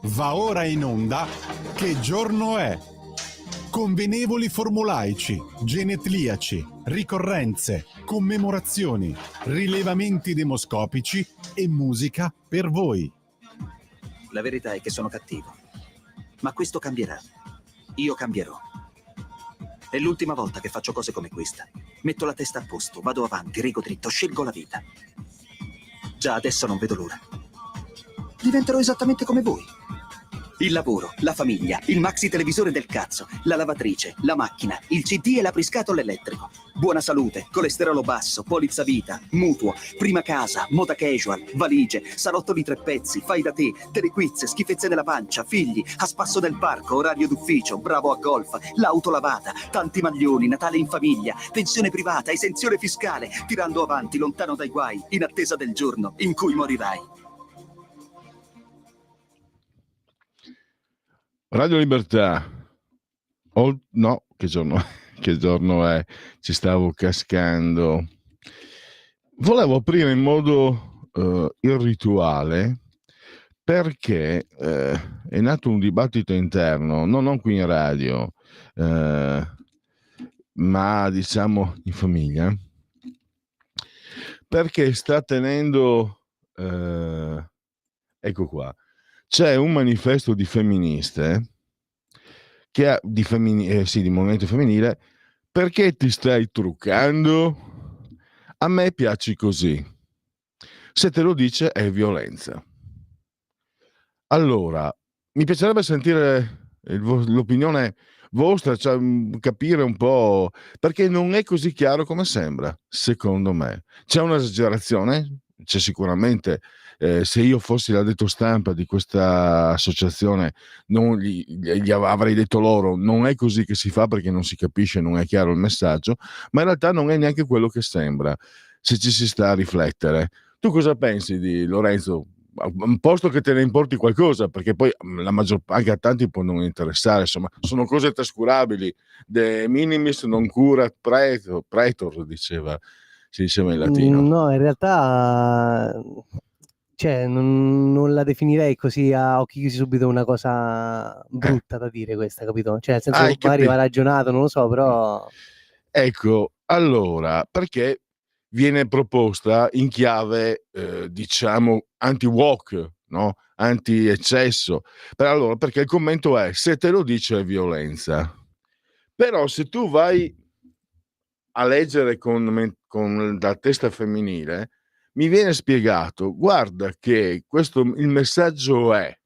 Va ora in onda Che giorno è? Convenevoli formulaici, genetliaci, ricorrenze, commemorazioni, rilevamenti demoscopici e musica per voi. La verità è che sono cattivo, ma questo cambierà. Io cambierò. È l'ultima volta che faccio cose come questa. Metto la testa a posto, vado avanti, rigo dritto, scelgo la vita. Già adesso non vedo l'ora. Diventerò esattamente come voi. Il lavoro, la famiglia, il maxi televisore del cazzo, la lavatrice, la macchina, il CD e l'apriscatole elettrico. Buona salute, colesterolo basso, polizza vita, mutuo, prima casa, moda casual, valigie, salotto di 3 pezzi, fai da te, telequiz, schifezze nella pancia, figli, a spasso del parco, orario d'ufficio, bravo a golf, l'auto lavata, tanti maglioni, Natale in famiglia, pensione privata, esenzione fiscale, tirando avanti, lontano dai guai, in attesa del giorno in cui morirai. Radio Libertà. No, che giorno è? Ci stavo cascando. Volevo aprire in modo irrituale perché è nato un dibattito interno, non qui in radio, ma diciamo in famiglia, perché sta tenendo, ecco qua, c'è un manifesto di femministe che ha di movimento femminile. Perché ti stai truccando? A me piaci così. Se te lo dice è violenza. Allora, mi piacerebbe sentire l'opinione vostra, cioè capire un po', perché non è così chiaro come sembra, secondo me. C'è un'esagerazione? C'è sicuramente. Se io fossi l'addetto stampa di questa associazione non gli avrei detto loro non è così che si fa, perché non si capisce, non è chiaro il messaggio, ma in realtà non è neanche quello che sembra, se ci si sta a riflettere. Tu cosa pensi di Lorenzo? Posto che te ne importi qualcosa, perché poi anche a tanti può non interessare, insomma, sono cose trascurabili. De minimis non curat praetor, si diceva in latino. No, in realtà cioè, non la definirei così a occhi chiusi subito una cosa brutta da dire questa, capito? Cioè, nel senso che magari va ragionato, non lo so, però... Ecco, allora, perché viene proposta in chiave, diciamo, anti-woke, no? Anti-eccesso. Allora, perché il commento è, se te lo dice è violenza. Però se tu vai a leggere con la testa femminile, mi viene spiegato, guarda che il messaggio è,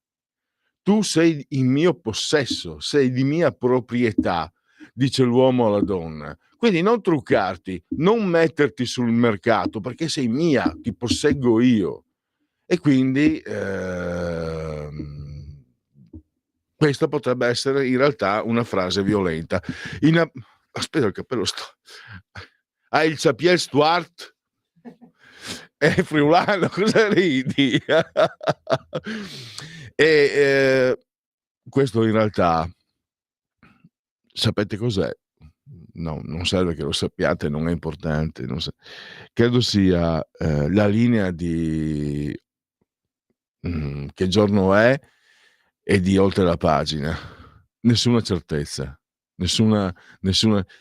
tu sei in mio possesso, sei di mia proprietà, dice l'uomo alla donna. Quindi non truccarti, non metterti sul mercato, perché sei mia, ti posseggo io. E quindi questa potrebbe essere in realtà una frase violenta. Aspetta, il cappello il Chapiel Stuart è friulano, cosa ridi? Questo in realtà sapete cos'è? No, non serve che lo sappiate, non è importante. Credo sia la linea di Che giorno è e di Oltre la pagina. Nessuna certezza. Nessuna.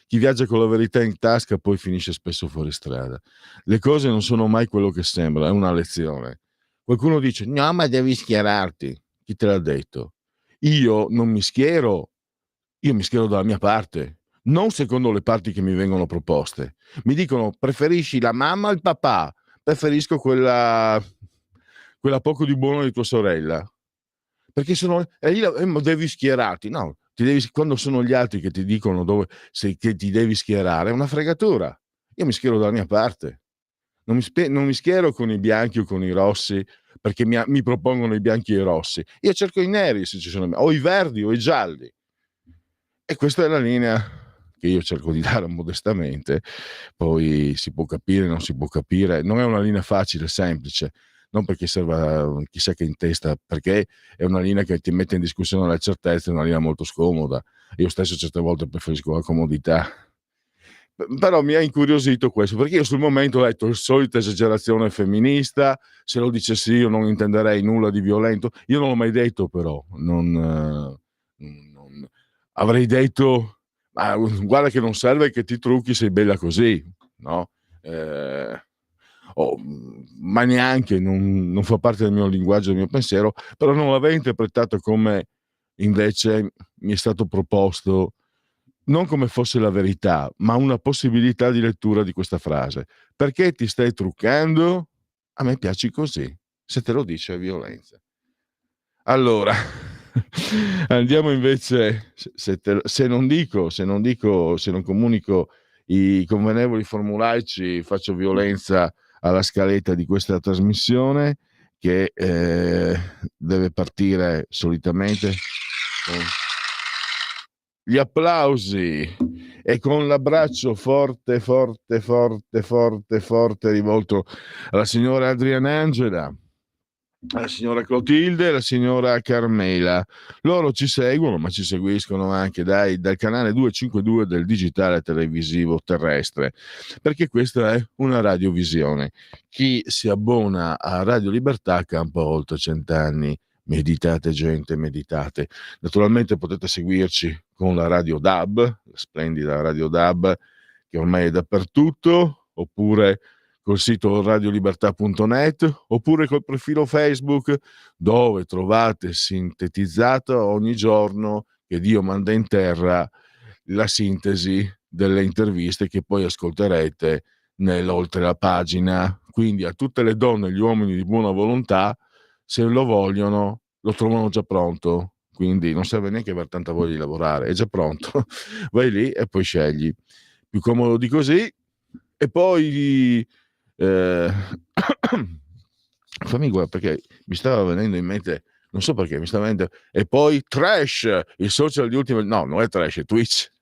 Chi viaggia con la verità in tasca poi finisce spesso fuori strada. Le cose non sono mai quello che sembra, è una lezione. Qualcuno dice no, ma devi schierarti. Chi te l'ha detto? Io non mi schiero, io mi schiero dalla mia parte, non secondo le parti che mi vengono proposte. Mi dicono preferisci la mamma o il papà? Preferisco quella poco di buono di tua sorella, perché devi schierarti. No, quando sono gli altri che ti dicono che ti devi schierare, è una fregatura. Io mi schiero dalla mia parte, non mi schiero con i bianchi o con i rossi, perché mi propongono i bianchi e i rossi. Io cerco i neri, se ci sono, o i verdi o i gialli. E questa è la linea che io cerco di dare modestamente. Poi si può capire, non si può capire. Non è una linea facile, semplice. Non perché serva chissà che in testa, perché è una linea che ti mette in discussione la certezza, è una linea molto scomoda. Io stesso certe volte preferisco la comodità. Però mi ha incuriosito questo, perché io sul momento ho detto il solita esagerazione femminista, se lo dicessi io non intenderei nulla di violento, io non l'ho mai detto però, non avrei detto, ma guarda che non serve che ti trucchi, sei bella così, no? Ma neanche, non fa parte del mio linguaggio, del mio pensiero, però non l'avrei interpretato come invece mi è stato proposto, non come fosse la verità, ma una possibilità di lettura di questa frase. Perché ti stai truccando? A me piaci così. Se te lo dice è violenza. Allora, andiamo invece, se non comunico i convenevoli formulaici, faccio violenza alla scaletta di questa trasmissione che deve partire solitamente con gli applausi e con l'abbraccio forte, forte, forte, forte, forte rivolto alla signora Adriana Angela, alla signora Clotilde e alla signora Carmela. Loro ci seguono, ma ci seguiscono anche dal canale 252 del digitale televisivo terrestre, perché questa è una radiovisione. Chi si abbona a Radio Libertà campa oltre 100 anni. Meditate, gente, meditate. Naturalmente potete seguirci con la Radio DAB, la splendida Radio DAB, che ormai è dappertutto, oppure col sito radiolibertà.net, oppure col profilo Facebook, dove trovate sintetizzata ogni giorno che Dio manda in terra la sintesi delle interviste che poi ascolterete nell'oltre la pagina. Quindi a tutte le donne e gli uomini di buona volontà, se lo vogliono, lo trovano già pronto. Quindi non serve neanche aver tanta voglia di lavorare, è già pronto. Vai lì e poi scegli. Più comodo di così. E poi fammi guardare, perché mi stava venendo in mente, non so perché mi stava venendo, e poi Trash, il social di ultima, no, non è Trash, è Twitch,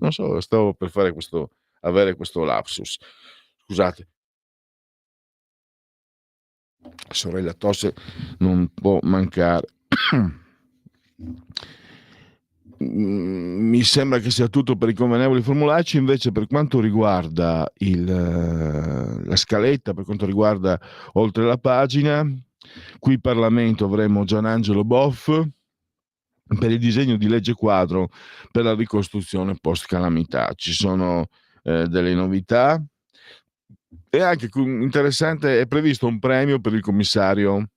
non so, stavo per avere questo lapsus, scusate. Sorella tosse non può mancare. Mi sembra che sia tutto per i convenevoli formulaici. Invece per quanto riguarda la scaletta, per quanto riguarda oltre la pagina, qui in Parlamento avremo Gianangelo Boff per il disegno di legge quadro per la ricostruzione post calamità. Ci sono delle novità e anche interessante, è previsto un premio per il commissario.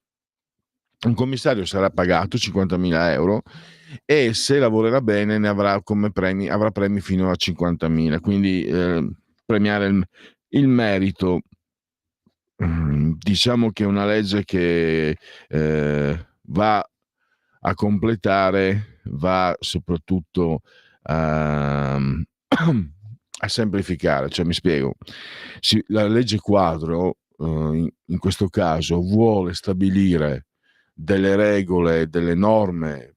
Un commissario sarà pagato 50.000 euro e se lavorerà bene ne avrà come premi, avrà premi fino a 50.000, quindi premiare il merito. Diciamo che è una legge che va a completare, va soprattutto a semplificare, cioè mi spiego, la legge quadro in questo caso vuole stabilire delle regole, delle norme,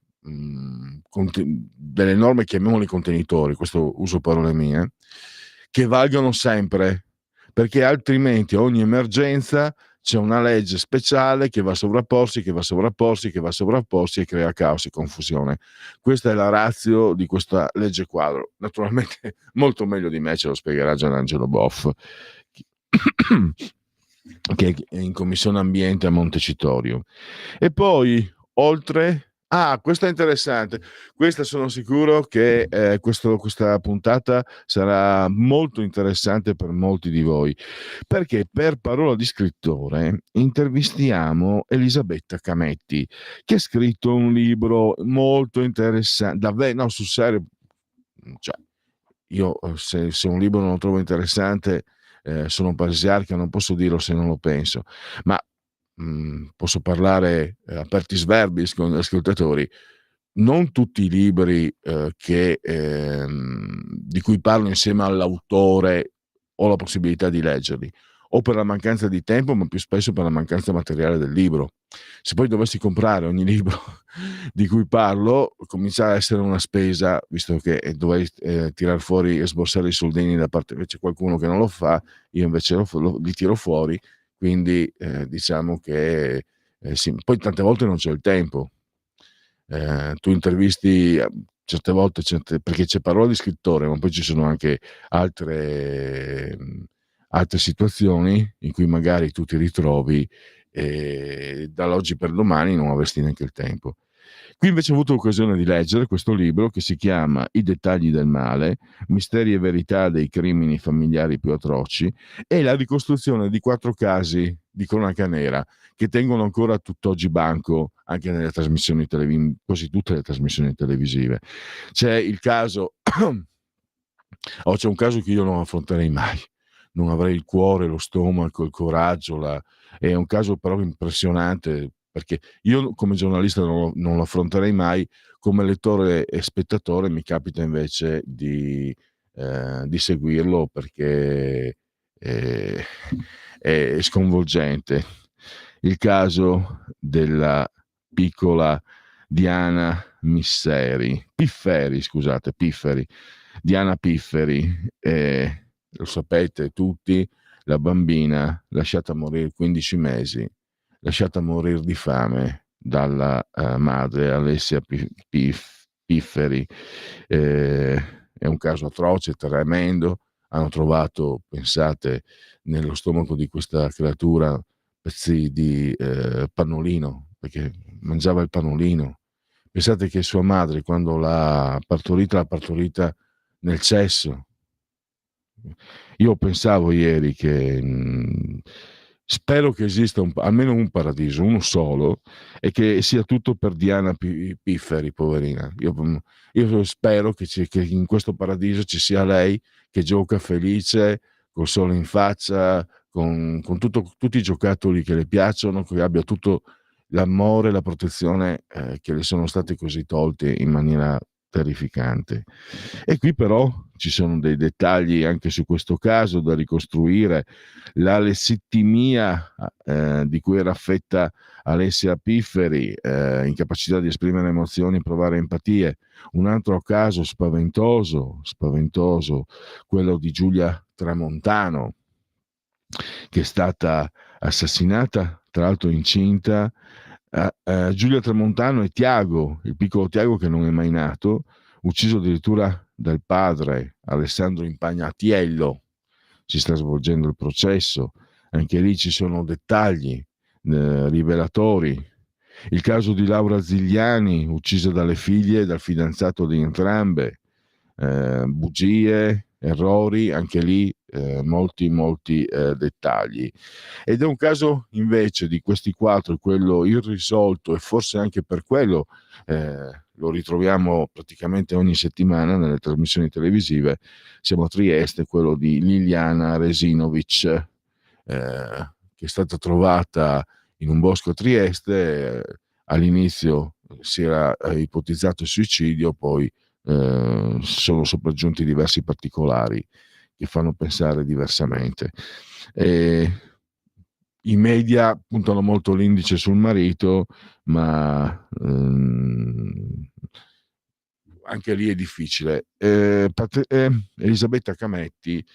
chiamiamoli contenitori, questo uso parole mie, che valgono sempre, perché altrimenti a ogni emergenza c'è una legge speciale che va a sovrapporsi e crea caos e confusione. Questa è la ratio di questa legge quadro. Naturalmente molto meglio di me ce lo spiegherà Gianangelo Boff, che è in Commissione Ambiente a Montecitorio. E poi, oltre... questo è interessante. Questa sono sicuro che questa puntata sarà molto interessante per molti di voi, perché per Parola di Scrittore intervistiamo Elisabetta Cametti, che ha scritto un libro molto interessante, davvero, no, sul serio, cioè, io se un libro non lo trovo interessante sono paresiarca, non posso dirlo se non lo penso, ma posso parlare apertis verbis con gli ascoltatori. Non tutti i libri di cui parlo insieme all'autore ho la possibilità di leggerli, o per la mancanza di tempo, ma più spesso per la mancanza materiale del libro. Se poi dovessi comprare ogni libro di cui parlo, comincia a essere una spesa, visto che dovrei tirar fuori e sborsare i soldini da parte, invece qualcuno che non lo fa, io invece li tiro fuori, quindi diciamo che sì. Poi tante volte non c'è il tempo. Tu intervisti certe volte, perché c'è parola di scrittore, ma poi ci sono anche altre situazioni in cui magari tu ti ritrovi e dall'oggi per domani non avresti neanche il tempo. Qui invece ho avuto l'occasione di leggere questo libro che si chiama I dettagli del male, misteri e verità dei crimini familiari più atroci, e la ricostruzione di 4 casi di cronaca nera che tengono ancora tutt'oggi banco anche nelle trasmissioni quasi tutte le trasmissioni televisive. C'è il caso c'è un caso che io non affronterei mai, non avrei il cuore, lo stomaco, il coraggio, è un caso però impressionante, perché io come giornalista non lo affronterei mai, come lettore e spettatore mi capita invece di seguirlo, perché è sconvolgente. Il caso della piccola Diana Pifferi, Diana Pifferi, lo sapete tutti, la bambina lasciata morire 15 mesi, lasciata morire di fame dalla madre Alessia Pifferi. È un caso atroce, tremendo. Hanno trovato, pensate, nello stomaco di questa creatura pezzi di pannolino, perché mangiava il pannolino. Pensate che sua madre, quando l'ha partorita nel cesso. Io pensavo ieri che spero che esista almeno un paradiso, uno solo, e che sia tutto per Diana Pifferi, poverina. Io spero che in questo paradiso ci sia lei che gioca felice, col sole in faccia, con tutti i giocattoli che le piacciono, che abbia tutto l'amore e la protezione che le sono stati così tolti in maniera terrificante. E qui però ci sono dei dettagli anche su questo caso da ricostruire. La lessittimia di cui era affetta Alessia Pifferi, incapacità di esprimere emozioni, provare empatie. Un altro caso spaventoso, quello di Giulia Tramontano, che è stata assassinata, tra l'altro incinta. Giulia Tramontano e Tiago, il piccolo Tiago che non è mai nato, ucciso addirittura dal padre Alessandro Impagnatiello. Si sta svolgendo il processo, anche lì ci sono dettagli rivelatori. Il caso di Laura Zigliani, uccisa dalle figlie e dal fidanzato di entrambe. Bugie, errori, anche lì molti dettagli. Ed è un caso invece di questi 4, quello irrisolto, e forse anche per quello lo ritroviamo praticamente ogni settimana nelle trasmissioni televisive. Siamo a Trieste, quello di Liliana Resinovic, che è stata trovata in un bosco a Trieste. All'inizio si era ipotizzato il suicidio, poi sono sopraggiunti diversi particolari che fanno pensare diversamente. I media puntano molto l'indice sul marito, ma anche lì è difficile. Elisabetta Cametti,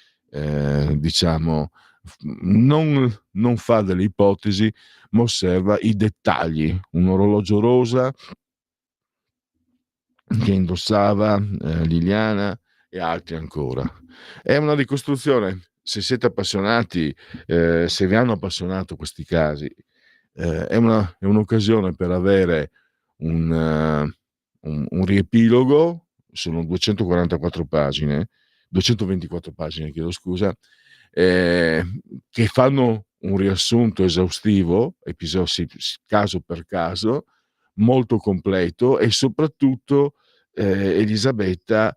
diciamo, non fa delle ipotesi, ma osserva i dettagli. Un orologio rosa che indossava Liliana e altri ancora. È una ricostruzione. Se siete appassionati, se vi hanno appassionato questi casi, è un'occasione per avere un riepilogo. Sono 224 pagine, 224 pagine, chiedo scusa, che fanno un riassunto esaustivo, caso per caso, molto completo, e soprattutto Elisabetta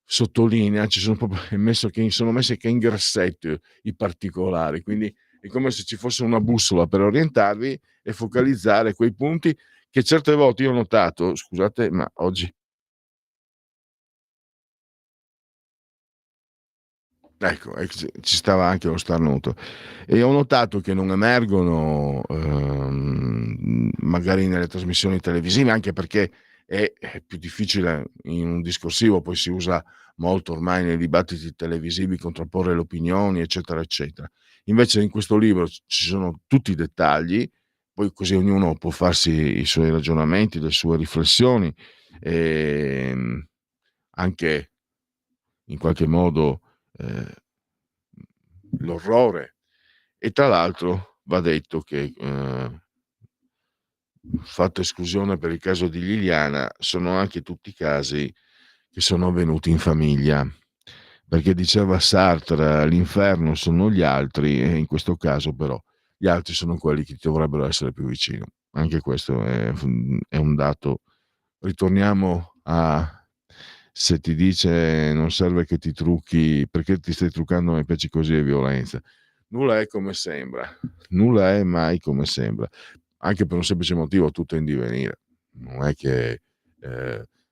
sottolinea, sono messe che in grassetto i particolari, quindi è come se ci fosse una bussola per orientarvi e focalizzare quei punti che certe volte io ho notato, scusate, ma oggi ecco, ci stava anche lo starnuto, e ho notato che non emergono magari nelle trasmissioni televisive, anche perché è più difficile in un discorsivo, poi si usa molto ormai nei dibattiti televisivi contrapporre le opinioni, eccetera eccetera. Invece in questo libro ci sono tutti i dettagli, poi così ognuno può farsi i suoi ragionamenti, le sue riflessioni. anche in qualche modo l'orrore. E tra l'altro va detto che, fatto esclusione per il caso di Liliana, sono anche tutti casi che sono avvenuti in famiglia, perché diceva Sartre: l'inferno sono gli altri, e in questo caso però gli altri sono quelli che ti dovrebbero essere più vicino. Anche questo è un dato. Ritorniamo a: se ti dice non serve che ti trucchi, perché ti stai truccando, mi piaci così, è violenza. Nulla è come sembra, nulla è mai come sembra, anche per un semplice motivo: tutto è in divenire. Non è che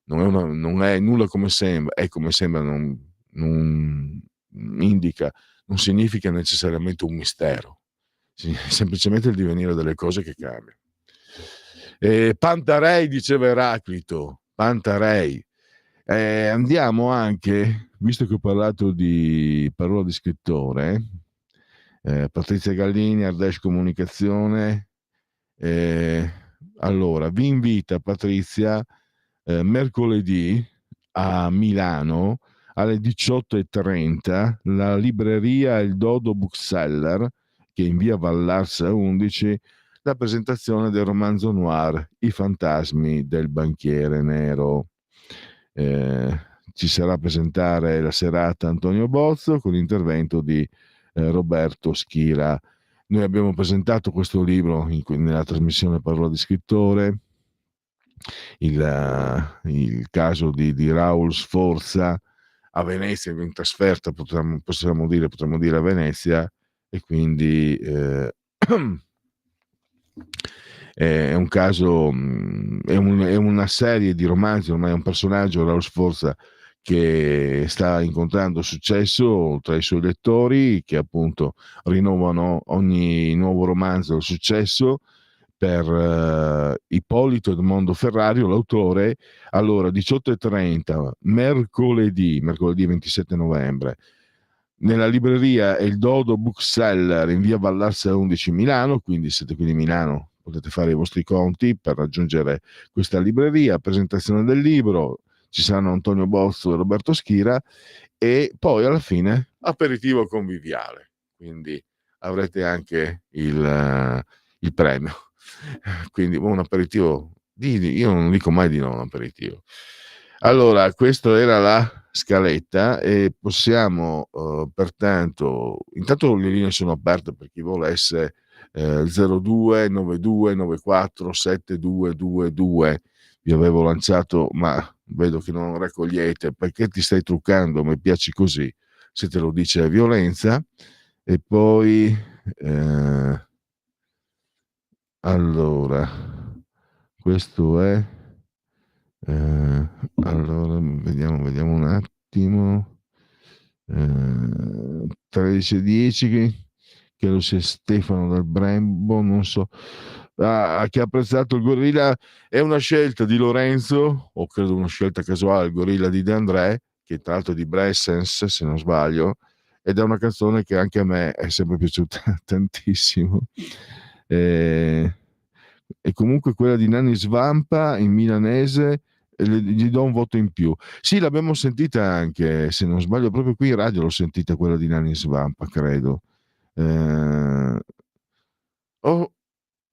non è nulla come sembra, è come sembra, non indica, non significa necessariamente un mistero, semplicemente il divenire delle cose che cambia. Pantarei, diceva Eraclito, Pantarei. Andiamo anche, visto che ho parlato di parola di scrittore, Patrizia Gallini, Ardèche Comunicazione. Allora, vi invita Patrizia mercoledì a Milano alle 18:30, la libreria Il Dodo Bookseller, che è in via Vallarsa 11, la presentazione del romanzo noir I fantasmi del banchiere nero. Ci sarà a presentare la serata Antonio Bozzo con l'intervento di Roberto Schira. Noi abbiamo presentato questo libro nella trasmissione Parola di scrittore, il caso di Raul Sforza a Venezia, in trasferta, potremmo dire a Venezia, e quindi è un caso, è una serie di romanzi, ormai è un personaggio, Raul Sforza, che sta incontrando successo tra i suoi lettori, che appunto rinnovano ogni nuovo romanzo del successo. Per Ippolito Edmondo Ferrario, l'autore. Allora, 18:30 mercoledì 27 novembre, nella libreria Il Dodo Bookseller in via Vallarsa 11 Milano. Quindi siete qui di Milano, potete fare i vostri conti per raggiungere questa libreria. Presentazione del libro, ci saranno Antonio Bozzo e Roberto Schira, e poi alla fine aperitivo conviviale, quindi avrete anche il premio. Quindi un aperitivo, io non dico mai di no un aperitivo. Allora, questa era la scaletta, e possiamo pertanto, intanto le linee sono aperte per chi volesse, 02 92 94 7222. Vi avevo lanciato, ma vedo che non raccogliete. Perché ti stai truccando, mi piaci così, se te lo dice violenza. E poi allora, questo è allora vediamo un attimo. 13:10, che lo sia Stefano dal Brembo, non so, che ha apprezzato il gorilla. È una scelta di Lorenzo, o credo una scelta casuale, il gorilla di De André, che tra l'altro è di Bressens, se non sbaglio, ed è una canzone che anche a me è sempre piaciuta tantissimo. E comunque quella di Nanni Svampa in milanese, gli do un voto in più. Sì, l'abbiamo sentita anche, se non sbaglio, proprio qui in radio l'ho sentita, quella di Nanni Svampa, credo.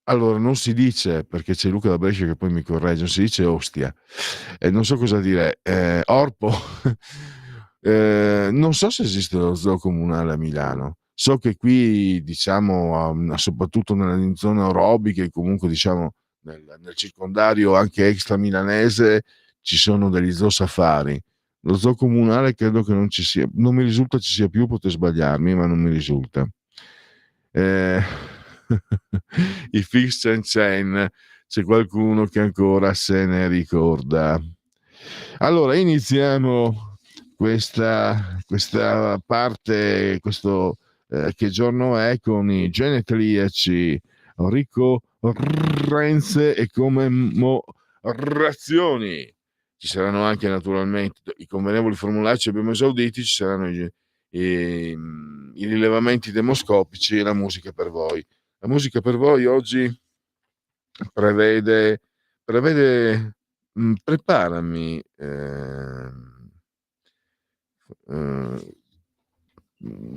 Allora, non si dice, perché c'è Luca da Brescia che poi mi corregge, non si dice Ostia. Non so cosa dire. Orpo. Non so se esiste lo zoo comunale a Milano. So che qui, diciamo, soprattutto nelle zone aerobiche, comunque diciamo nel circondario anche extra milanese, ci sono degli zoo safari. Lo zoo comunale credo che non ci sia, non mi risulta ci sia più, potrei sbagliarmi, ma non mi risulta. I Fix and Chain, c'è qualcuno che ancora se ne ricorda. Allora, iniziamo questa parte, questo che giorno è, con i genetriaci ricorrenze e commemorazioni. Ci saranno anche naturalmente i convenevoli formulaici, abbiamo esauditi, ci saranno i rilevamenti demoscopici e la musica per voi. La musica per voi oggi prevede preparami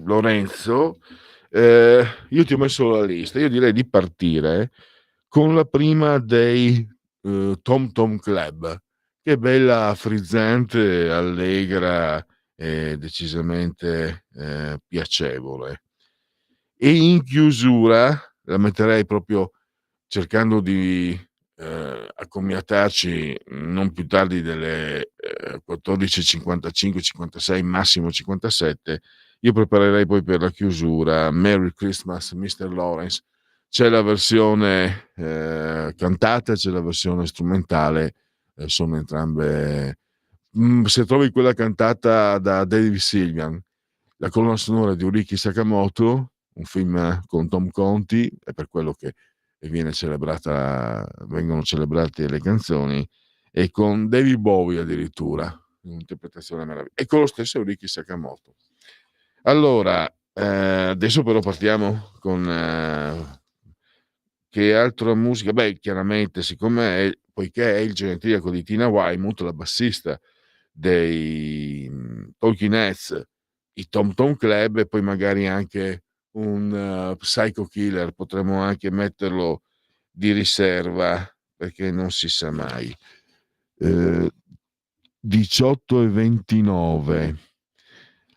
Lorenzo, io ti ho messo la lista. Io direi di partire con la prima dei Tom Tom Club, che è bella, frizzante, allegra e decisamente piacevole. E in chiusura la metterei proprio cercando di accomiatarci non più tardi delle 14:55, 56, massimo 57. Io preparerei poi per la chiusura Merry Christmas Mr. Lawrence. C'è la versione cantata, c'è la versione strumentale, sono entrambe. Se trovi quella cantata da David Sylvian, la colonna sonora di Ryuichi Sakamoto, un film con Tom Conti, è per quello che vengono celebrate le canzoni, e con David Bowie addirittura, un'interpretazione meravigliosa, e con lo stesso Ryuichi Sakamoto. Allora, adesso però partiamo con che altra musica? Beh, chiaramente, poiché è il genetriaco di Tina Weymouth, la bassista dei Talking Heads, i Tom Tom Club, e poi magari anche un Psycho Killer, potremmo anche metterlo di riserva, perché non si sa mai. 18:29.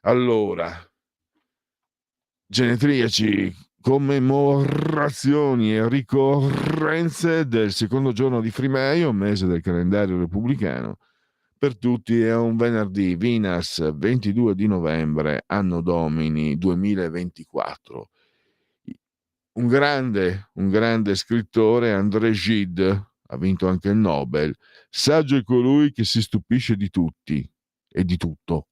Allora, genetriaci, commemorazioni e ricorrenze del secondo giorno di Frimaio, mese del calendario repubblicano. Per tutti è un venerdì, Vinas, 22 di novembre, anno domini 2024. Un grande scrittore, André Gide, ha vinto anche il Nobel. Saggio è colui che si stupisce di tutti e di tutto.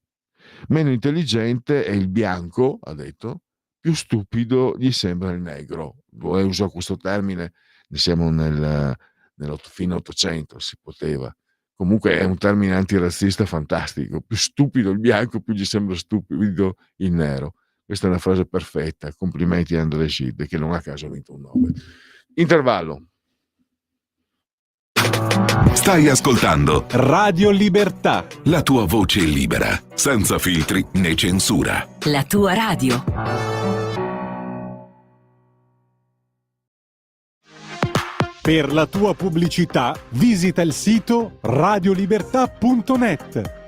Meno intelligente è il bianco, ha detto, più stupido gli sembra il negro. Uso questo termine, ne siamo nel fine 800, si poteva. Comunque è un termine antirazzista fantastico. Più stupido il bianco, più gli sembra stupido il nero. Questa è una frase perfetta. Complimenti a André Gide, che non a caso ha vinto un Nobel. Intervallo. Stai ascoltando Radio Libertà. la tua voce libera, senza filtri né censura. La tua radio. Per la tua pubblicità visita il sito radiolibertà.net.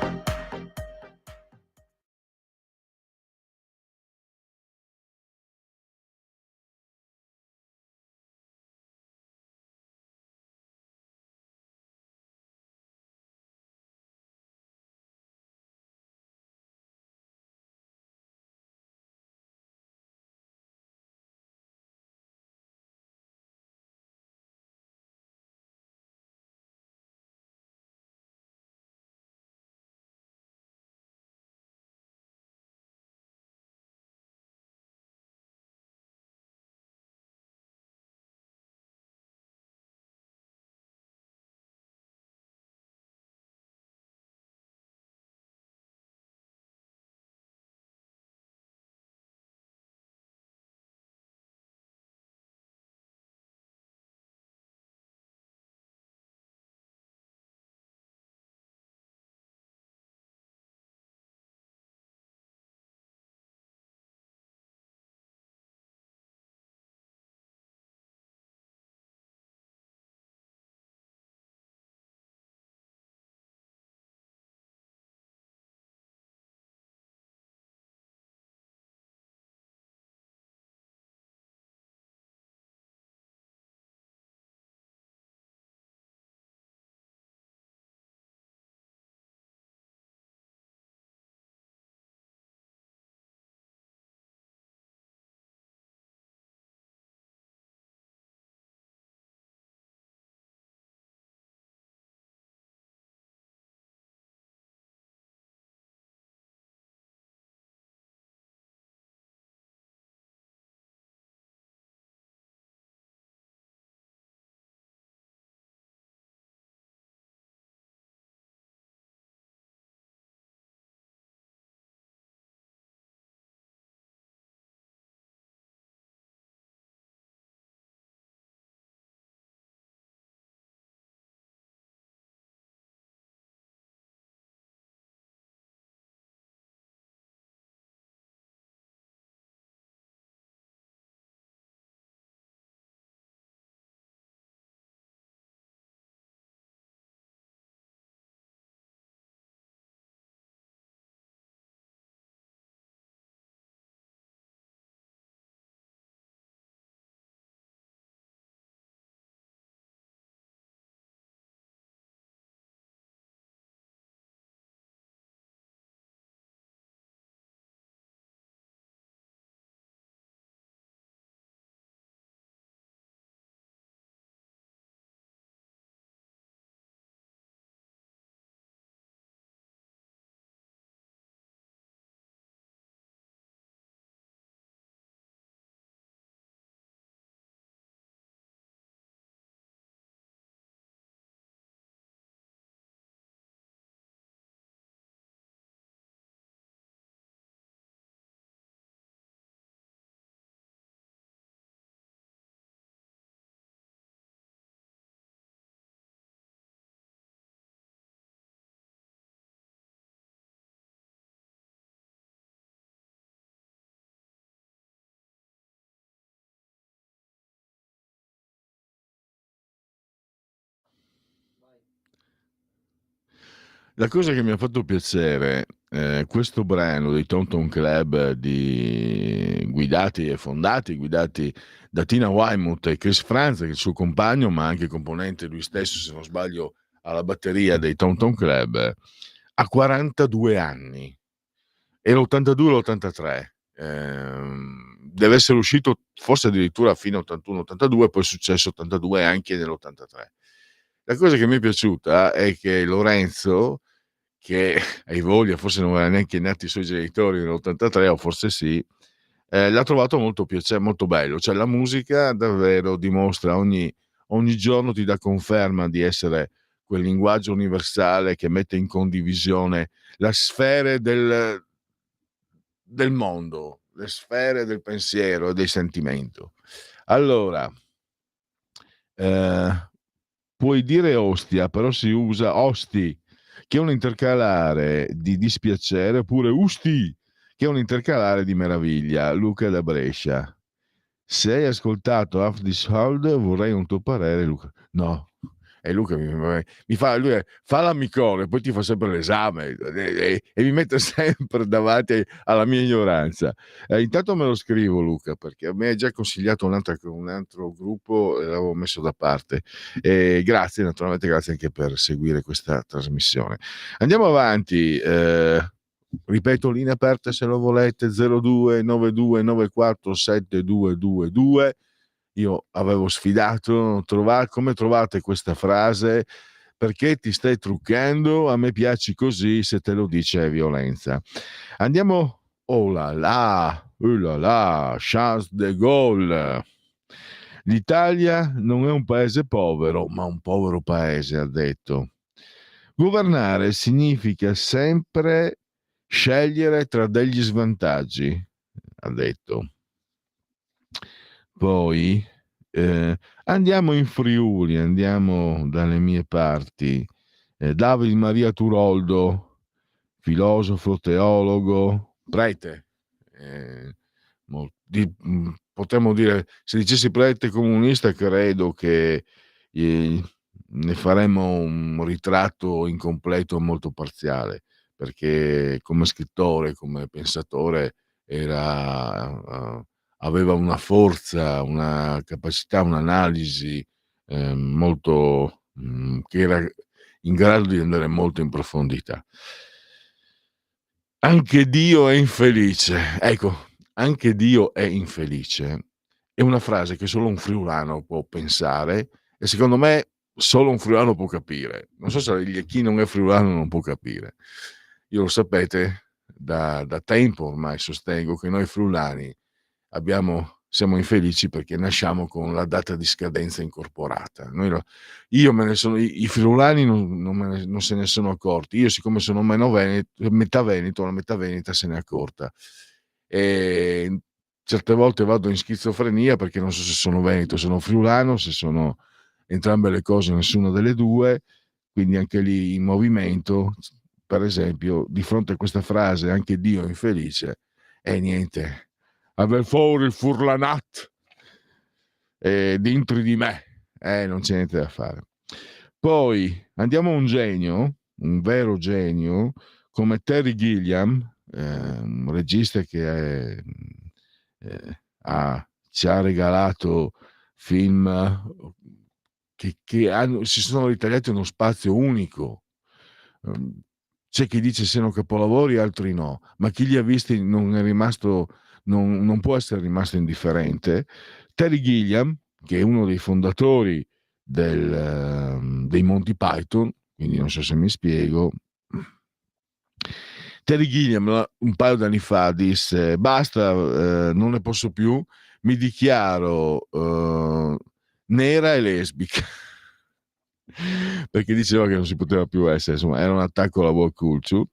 La cosa che mi ha fatto piacere, questo brano dei Tom Tom Club guidati da Tina Weymouth e Chris Franz, che è il suo compagno, ma anche componente lui stesso, se non sbaglio, alla batteria dei Tom Tom Club, ha 42 anni. E l'82 e l'83. Deve essere uscito forse addirittura fino all'81-82, poi è successo 82 anche nell'83. La cosa che mi è piaciuta è che Lorenzo, che ai voglia forse non era neanche nati i suoi genitori nell'83, o forse sì, l'ha trovato molto molto bello. Cioè la musica davvero dimostra ogni giorno, ti dà conferma di essere quel linguaggio universale che mette in condivisione le sfere del mondo, le sfere del pensiero e del sentimento. Allora, puoi dire ostia, però si usa osti, che è un intercalare di dispiacere, oppure usti, che è un intercalare di meraviglia. Luca da Brescia. Se hai ascoltato Half This Hold, vorrei un tuo parere, Luca. No. E Luca mi fa, lui fa l'amicone, poi ti fa sempre l'esame e mi mette sempre davanti alla mia ignoranza. Intanto me lo scrivo, Luca, perché a me ha già consigliato un altro gruppo e l'avevo messo da parte. E grazie, naturalmente, grazie anche per seguire questa trasmissione. Andiamo avanti. Ripeto, linee aperte se lo volete, 0292947222. Io avevo sfidato, come trovate questa frase? Perché ti stai truccando? A me piaci così, se te lo dice è violenza. Andiamo, oh là là, Charles de Gaulle. L'Italia non è un paese povero, ma un povero paese, ha detto. Governare significa sempre scegliere tra degli svantaggi, ha detto. Poi andiamo in Friuli, andiamo dalle mie parti. David Maria Turoldo, filosofo, teologo, prete. Potremmo dire, se dicessi prete comunista, credo che ne faremmo un ritratto incompleto, molto parziale, perché come scrittore, come pensatore aveva una forza, una capacità, un'analisi molto che era in grado di andare molto in profondità. Anche Dio è infelice. Ecco, anche Dio è infelice. È una frase che solo un friulano può pensare e secondo me solo un friulano può capire. Non so se chi non è friulano non può capire. Io lo sapete, da tempo ormai sostengo che noi friulani siamo infelici perché nasciamo con la data di scadenza incorporata. I friulani non se ne sono accorti. Io, siccome sono metà veneto, la metà veneta se n'è accorta. E certe volte vado in schizofrenia perché non so se sono veneto, sono friulano, se sono entrambe le cose, nessuna delle due, quindi anche lì in movimento. Per esempio, di fronte a questa frase, anche Dio è infelice, e niente, aver fuori il furlanat dentro di me, non c'è niente da fare. Poi andiamo a un genio, un vero genio, come Terry Gilliam, un regista che ci ha regalato film che si sono ritagliati uno spazio unico. C'è chi dice siano capolavori, altri no, ma chi li ha visti non può essere rimasto indifferente. Terry Gilliam, che è uno dei fondatori dei Monty Python, quindi non so se mi spiego. Terry Gilliam un paio d'anni fa disse basta, non ne posso più, mi dichiaro nera e lesbica. Perché diceva che non si poteva più essere, insomma, era un attacco alla woke culture,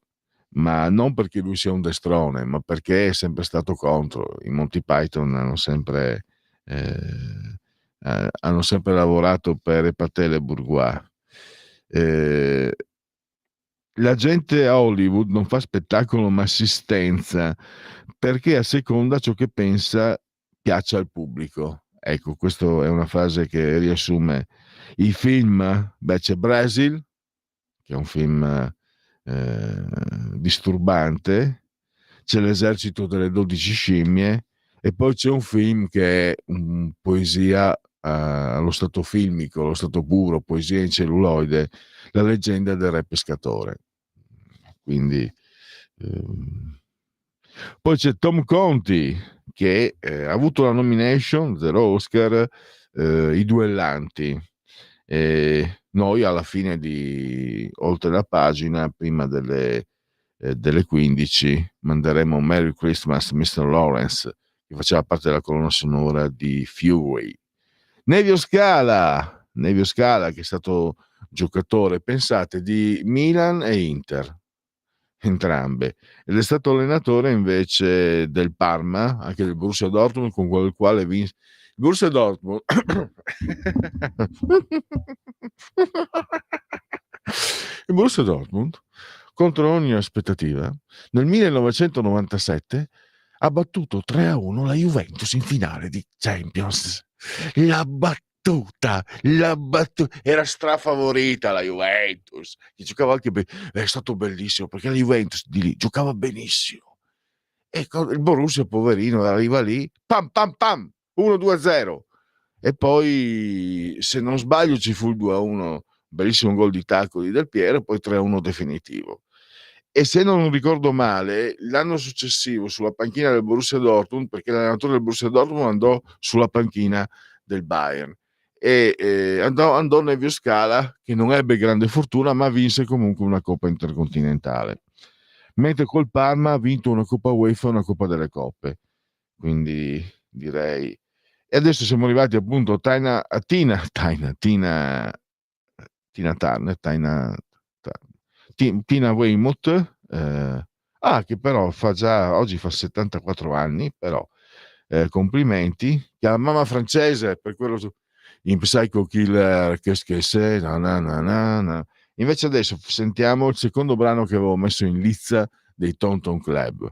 ma non perché lui sia un destrone, ma perché è sempre stato contro. I Monty Python hanno sempre lavorato per le patelle bourgeois. La gente a Hollywood non fa spettacolo ma assistenza, perché a seconda ciò che pensa piaccia al pubblico. Ecco, questa è una frase che riassume i film. Beh, c'è Brazil, che è un film disturbante, c'è l'esercito delle 12 scimmie e poi c'è un film che è poesia allo stato filmico, allo stato puro, poesia in celluloide, La leggenda del re pescatore. Quindi poi c'è Tom Conti che ha avuto la nomination, 0 Oscar, I duellanti. Noi alla fine di oltre la pagina, prima delle 15, manderemo Merry Christmas Mr. Lawrence, che faceva parte della colonna sonora di Fury. Nevio Scala che è stato giocatore, pensate, di Milan e Inter, entrambe, ed è stato allenatore invece del Parma, anche del Borussia Dortmund, con il quale vinse il Borussia Dortmund. Il Borussia Dortmund, contro ogni aspettativa, nel 1997 ha battuto 3-1 la Juventus in finale di Champions. L'ha battuta, era strafavorita la Juventus, che giocava anche è stato bellissimo perché la Juventus di lì giocava benissimo. E il Borussia, poverino, arriva lì, pam pam pam, 1-2-0. E poi, se non sbaglio, ci fu il 2-1, bellissimo gol di tacco di Del Piero, poi 3-1 definitivo. E se non ricordo male, l'anno successivo sulla panchina del Borussia Dortmund, perché l'allenatore del Borussia Dortmund andò sulla panchina del Bayern, e andò Nevio Scala, che non ebbe grande fortuna, ma vinse comunque una Coppa Intercontinentale. Mentre col Parma ha vinto una Coppa UEFA e una Coppa delle Coppe. Quindi direi. E adesso siamo arrivati appunto a Tina Weymouth, che però oggi fa 74 anni, però complimenti, che è la mamma francese, per quello in Psycho Killer, che sei, na na na na na. Invece adesso sentiamo il secondo brano che avevo messo in lizza dei Tom Tom Club.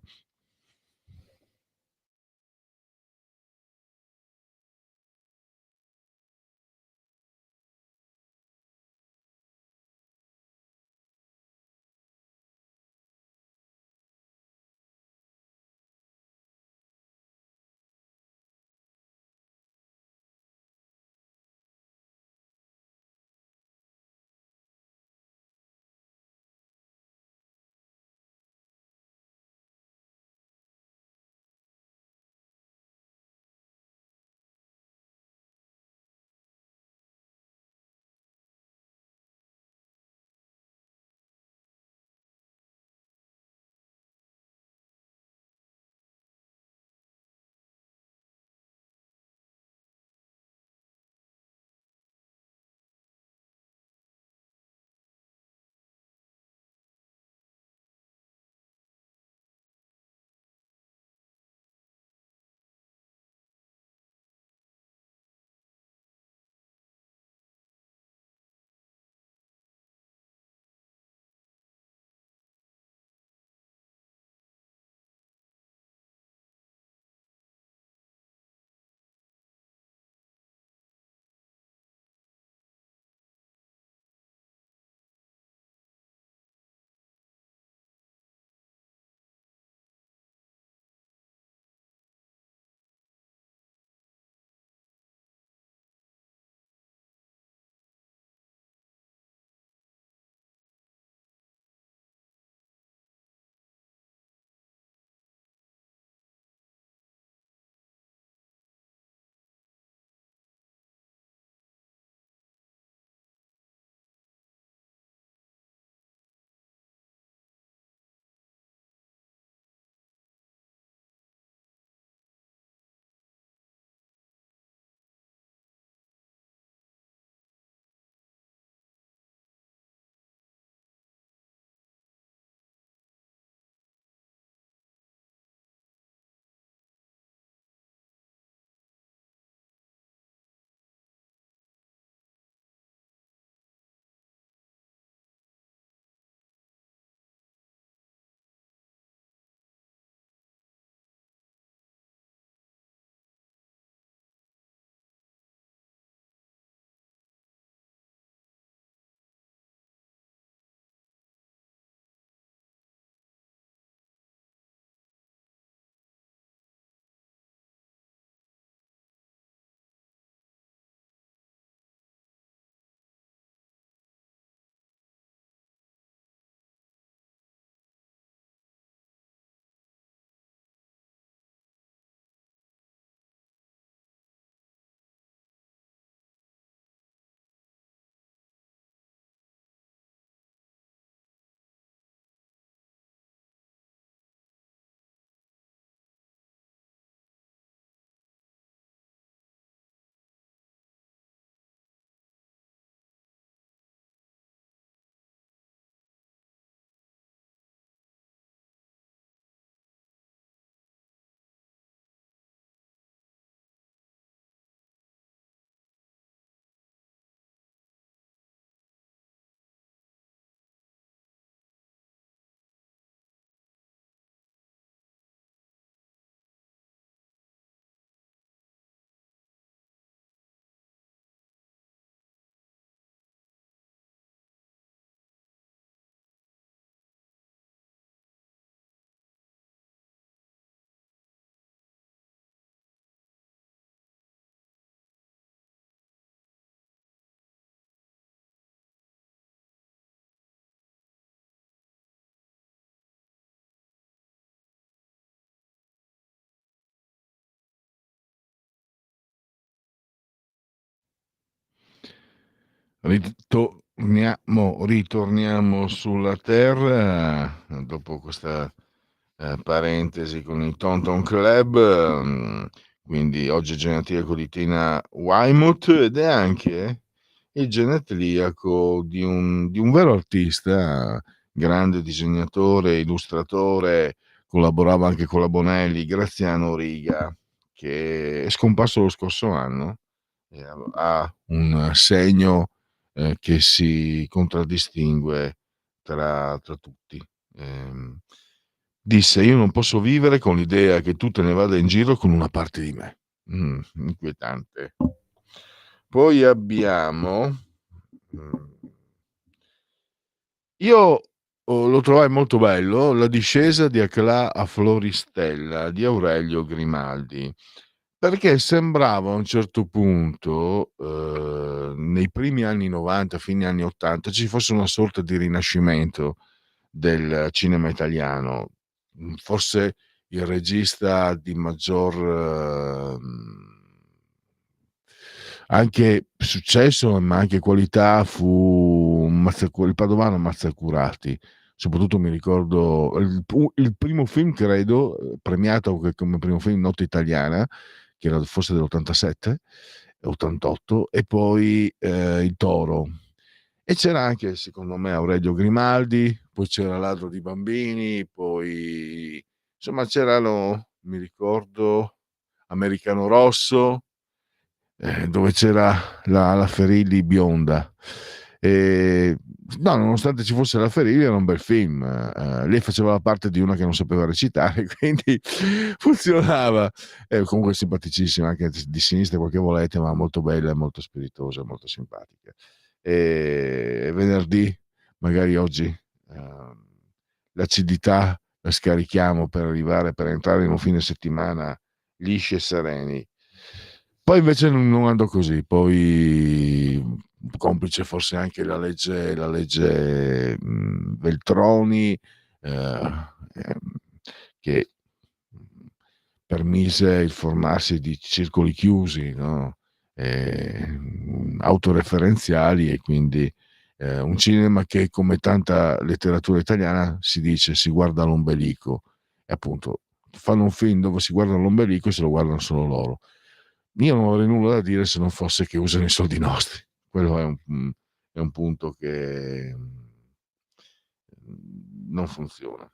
Ritorniamo sulla Terra dopo questa parentesi con il Tonton Club. Quindi oggi è il genetriaco di Tina Weymouth ed è anche il genetriaco di un vero artista, grande disegnatore, illustratore, collaborava anche con la Bonelli, Graziano Riga, che è scomparso lo scorso anno. Ha un segno che si contraddistingue tra tutti. Disse: io non posso vivere con l'idea che tu te ne vada in giro con una parte di me. Inquietante. Poi abbiamo io lo trovai molto bello, La discesa di Accla a Floristella di Aurelio Grimaldi, perché sembrava a un certo punto, nei primi anni 90, fine anni 80, ci fosse una sorta di rinascimento del cinema italiano. Forse il regista di maggior anche successo, ma anche qualità fu il padovano Mazzacurati. Soprattutto mi ricordo il primo film, credo, premiato come primo film, Notte italiana, che era forse dell'87, 88, e poi Il Toro. E c'era anche, secondo me, Aurelio Grimaldi, poi c'era Ladro di bambini, poi insomma c'erano, mi ricordo, Americano Rosso, dove c'era la Ferilli bionda. No, nonostante ci fosse la Ferilli, era un bel film. Lei faceva la parte di una che non sapeva recitare, quindi funzionava. Comunque simpaticissima, anche di sinistra quel che volete, ma molto bella, molto spiritosa, molto simpatica. Venerdì, magari oggi, l'acidità la scarichiamo per entrare in un fine settimana lisci e sereni. Poi invece non andò così, poi complice forse anche la legge Veltroni, che permise il formarsi di circoli chiusi, no? Autoreferenziali, e quindi un cinema che, come tanta letteratura italiana, si dice si guarda l'ombelico, e appunto fanno un film dove si guardano l'ombelico e se lo guardano solo loro. Io non avrei nulla da dire se non fosse che usano i soldi nostri. Quello è un punto che non funziona.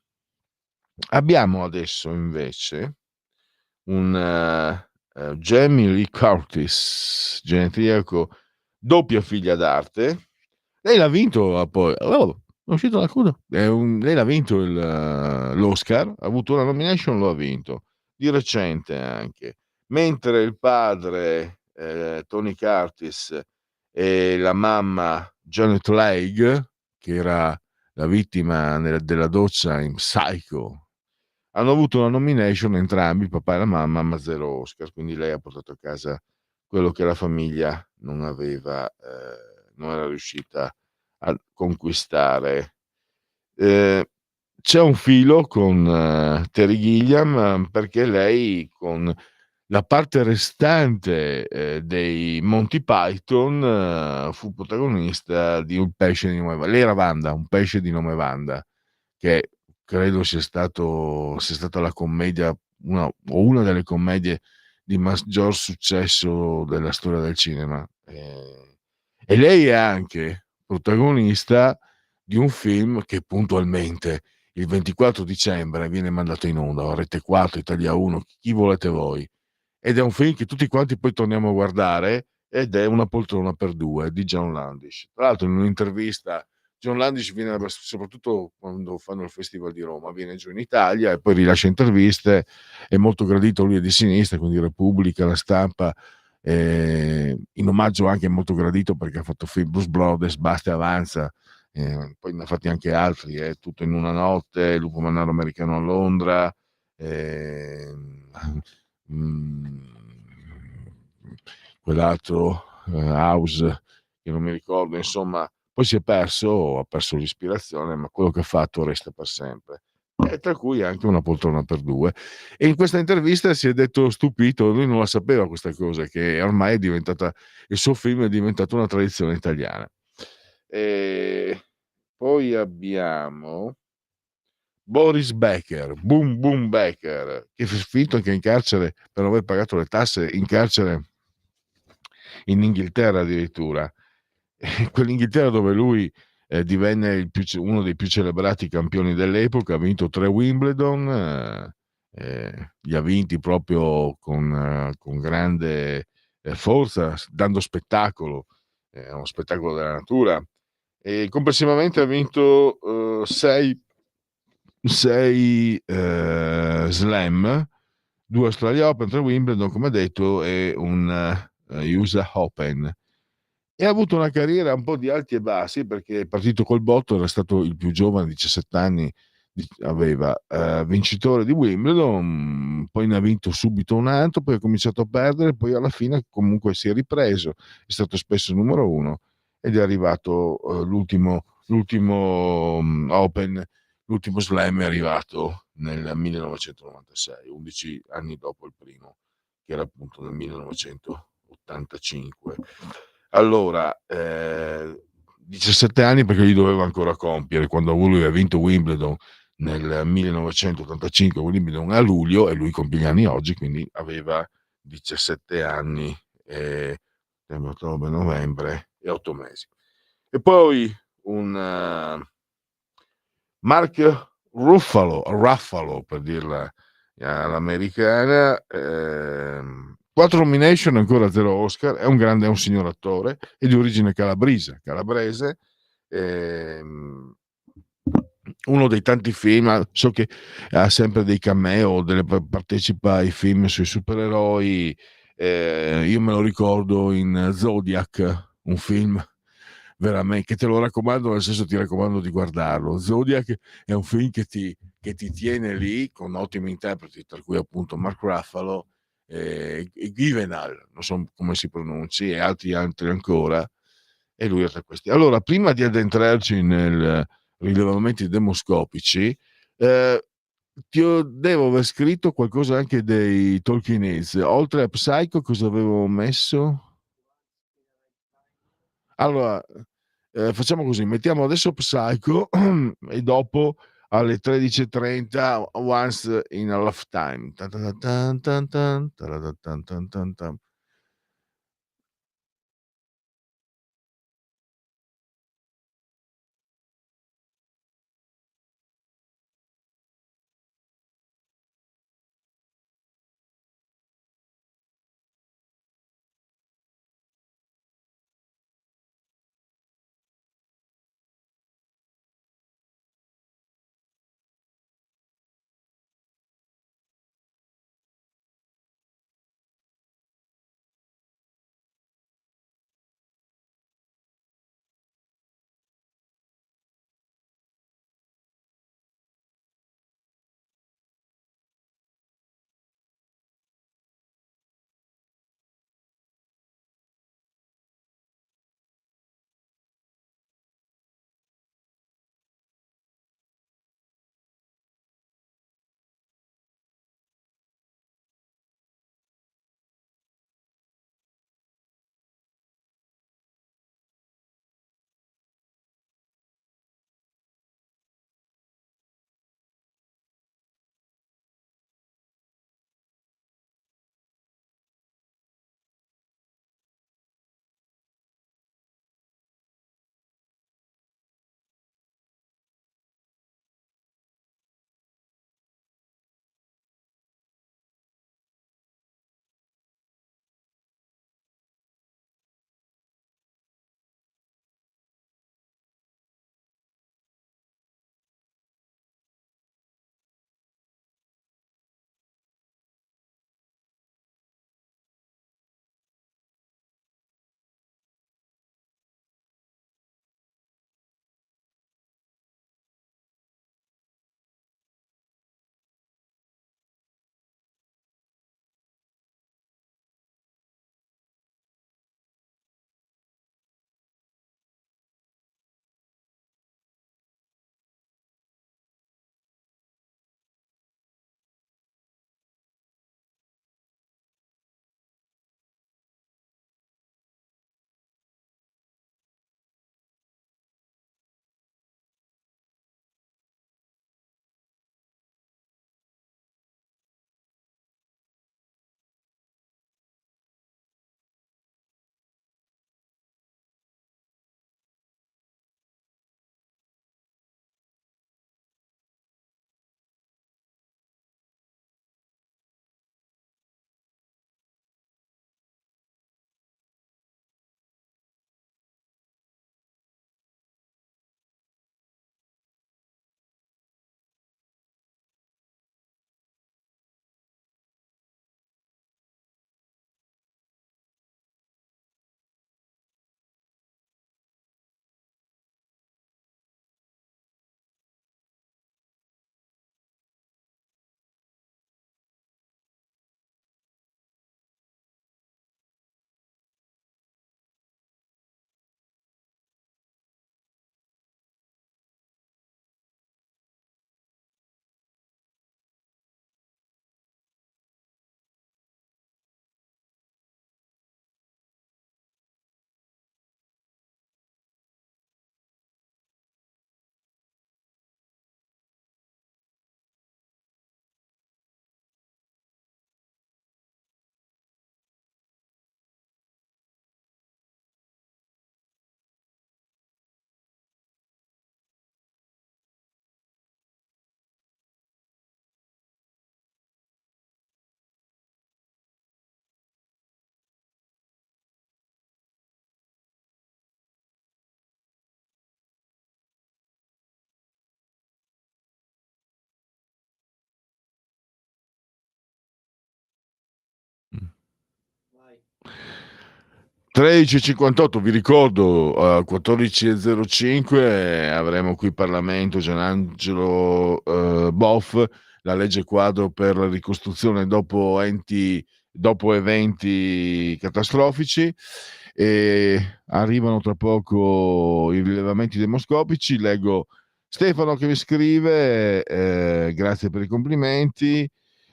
Abbiamo adesso invece un Jamie Lee Curtis, genetriaco, doppia figlia d'arte. Lei l'ha vinto poi. Oh, è uscito dal culo. Lei l'ha vinto l'Oscar, ha avuto una nomination, lo ha vinto di recente anche. Mentre il padre, Tony Curtis, e la mamma Janet Leigh, che era la vittima della doccia in Psycho, hanno avuto una nomination entrambi, il papà e la mamma, ma 0 Oscar. Quindi lei ha portato a casa quello che la famiglia non aveva, non era riuscita a conquistare. C'è un filo con Terry Gilliam, perché lei, con la parte restante dei Monty Python, fu protagonista di Un pesce di nome Wanda. Lei era Wanda, un pesce di nome Wanda, che credo sia stata la commedia, una delle commedie di maggior successo della storia del cinema. E lei è anche protagonista di un film che puntualmente il 24 dicembre viene mandato in onda a Rete 4, Italia 1, chi volete voi. Ed è un film che tutti quanti poi torniamo a guardare, ed è Una poltrona per due di John Landis. Tra l'altro, in un'intervista, John Landis viene, soprattutto quando fanno il Festival di Roma, viene giù in Italia e poi rilascia interviste. È molto gradito, lui è di sinistra, quindi Repubblica, La Stampa. In omaggio anche molto gradito perché ha fatto film Blues Brothers, Basta e Avanza, poi ne ha fatti anche altri, Tutto in una notte, Lupo Mannaro Americano a Londra, quell'altro House che non mi ricordo, insomma. Poi si è perso, ha perso l'ispirazione, ma quello che ha fatto resta per sempre. tra cui anche una poltrona per due. E in questa intervista si è detto stupito, lui non la sapeva questa cosa, che ormai è diventata, il suo film è diventato una tradizione italiana. E poi abbiamo Boris Becker, Boom Boom Becker, che è finito anche in carcere per non aver pagato le tasse, in carcere in Inghilterra addirittura. Quell'Inghilterra dove lui divenne uno dei più celebrati campioni dell'epoca, ha vinto 3 Wimbledon, li ha vinti proprio con grande forza, dando spettacolo, uno spettacolo della natura. E complessivamente ha vinto 6 slam, 2 Australia Open, 3 Wimbledon, come detto, e un USA Open. E ha avuto una carriera un po' di alti e bassi perché è partito col botto, era stato il più giovane, 17 anni aveva, vincitore di Wimbledon, poi ne ha vinto subito un altro, poi ha cominciato a perdere, poi alla fine comunque si è ripreso, è stato spesso il numero 1 ed è arrivato l'ultimo Open, l'ultimo slam è arrivato nel 1996, 11 anni dopo il primo, che era appunto nel 1985. Allora, 17 anni perché li doveva ancora compiere quando lui aveva vinto Wimbledon nel 1985, Wimbledon a luglio, e lui compie gli anni oggi, quindi aveva 17 anni e ottobre, novembre e 8 mesi. E poi un Mark Ruffalo per dirla all'americana, 4 nomination, ancora 0 Oscar, è un signor attore, è di origine calabrese, uno dei tanti film, so che ha sempre dei cameo, partecipa ai film sui supereroi, io me lo ricordo in Zodiac, un film veramente che te lo raccomando, nel senso ti raccomando di guardarlo. Zodiac è un film che ti tiene lì con ottimi interpreti, tra cui appunto Mark Ruffalo e Gyllenhaal, non so come si pronunci, e altri ancora, e lui è tra questi. Allora, prima di addentrarci nel rilevamenti demoscopici, devo aver scritto qualcosa anche dei Talking Heads. Oltre a Psycho, cosa avevo messo? Allora, facciamo così, mettiamo adesso Psycho e dopo alle 13:30 Once in a Lifetime. Tan tan tan tan tan, taratan tan tan tan. 13.58, vi ricordo, 14.05 avremo qui in Parlamento Gianangelo Boff, la legge quadro per la ricostruzione dopo eventi catastrofici, e arrivano tra poco i rilevamenti demoscopici. Leggo Stefano che mi scrive, grazie per i complimenti.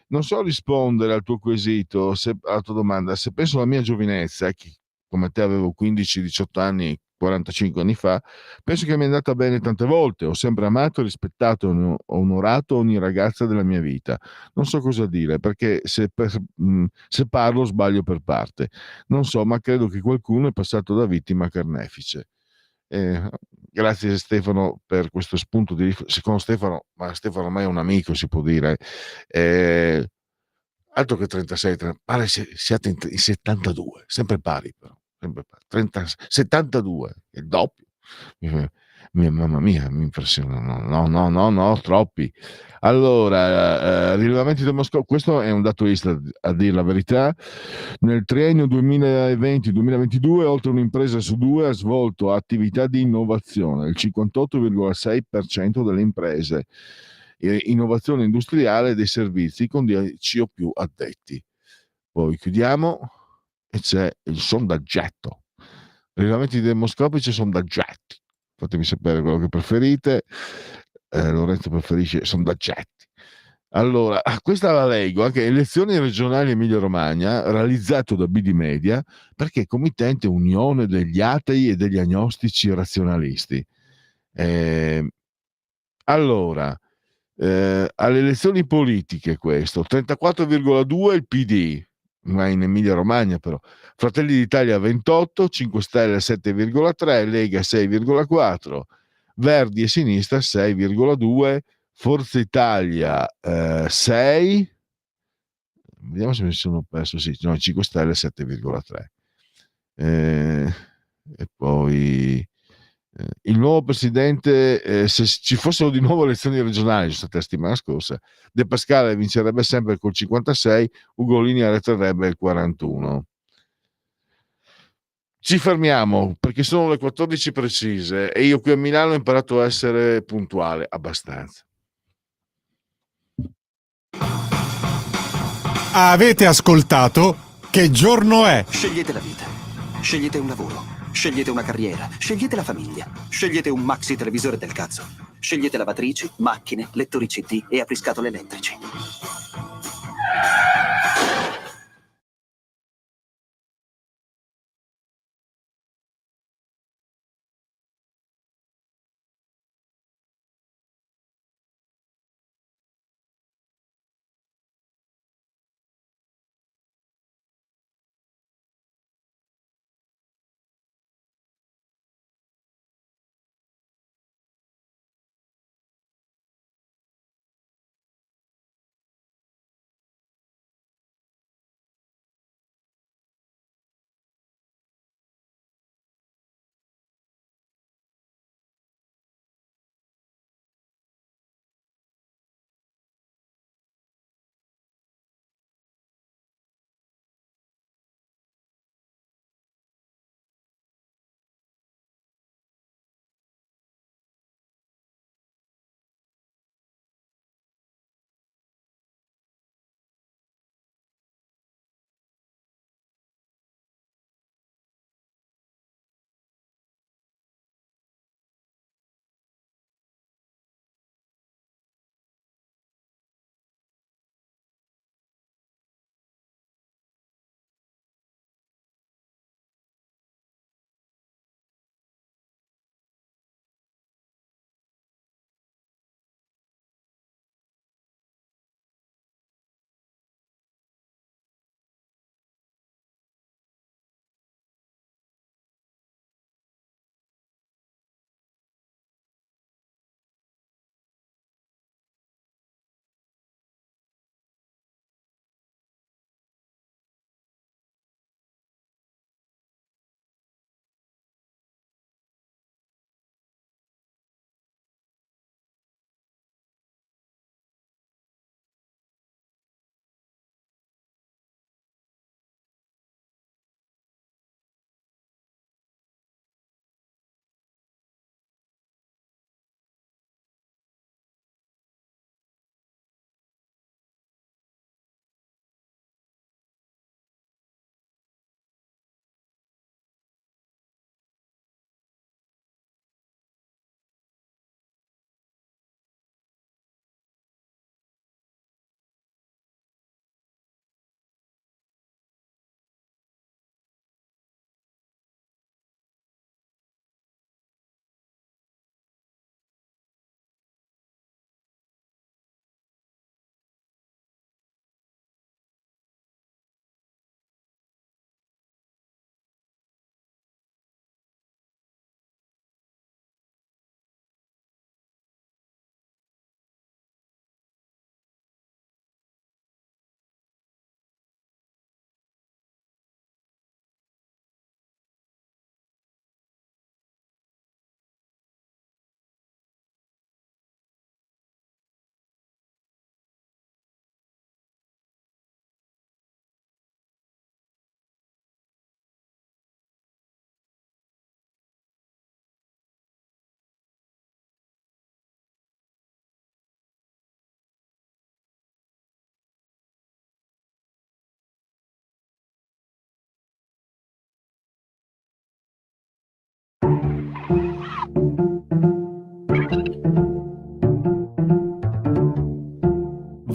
Non so rispondere al tuo quesito, alla tua domanda. Se penso alla mia giovinezza, che come te avevo 15-18 anni, 45 anni fa, penso che mi è andata bene tante volte. Ho sempre amato, rispettato e onorato ogni ragazza della mia vita. Non so cosa dire, perché se parlo sbaglio per parte. Non so, ma credo che qualcuno è passato da vittima a carnefice. Grazie Stefano per questo spunto di secondo Stefano, ma Stefano ormai è un amico, si può dire. Altro che 36, pare siate in 72, sempre pari però, sempre pari. 30, 72, è il doppio. Mamma mia, mi impressiona. No, troppi. Allora, rilevamenti demoscopici, questo è un dato Istat, a dire la verità. Nel triennio 2020-2022 oltre un'impresa su due ha svolto attività di innovazione, il 58,6% delle imprese, innovazione industriale e dei servizi con 10 o più addetti. Poi chiudiamo e c'è il sondaggetto. Rilevamenti demoscopici e sondaggetti. Fatemi sapere quello che preferite. Lorenzo preferisce sondaggetti. Allora, questa la leggo, anche elezioni regionali Emilia-Romagna, realizzato da BD Media, perché committente Unione degli Atei e degli Agnostici Razionalisti. Allora, alle elezioni politiche questo, 34,2 il PD, ma in Emilia-Romagna però, Fratelli d'Italia 28, 5 Stelle 7,3, Lega 6,4, Verdi e Sinistra 6,2, Forza Italia 6, vediamo se mi sono perso, sì, no, 5 Stelle 7,3. E poi il nuovo presidente, se ci fossero di nuovo elezioni regionali, sono state la settimana scorsa, De Pascale vincerebbe sempre col 56, Ugolini arretrerebbe il 41. Ci fermiamo perché sono le 14 precise e io qui a Milano ho imparato a essere puntuale abbastanza. Avete ascoltato Che giorno è? Scegliete la vita. Scegliete un lavoro. Scegliete una carriera. Scegliete la famiglia. Scegliete un maxi televisore del cazzo. Scegliete lavatrici, macchine, lettori CD e apriscatole elettrici.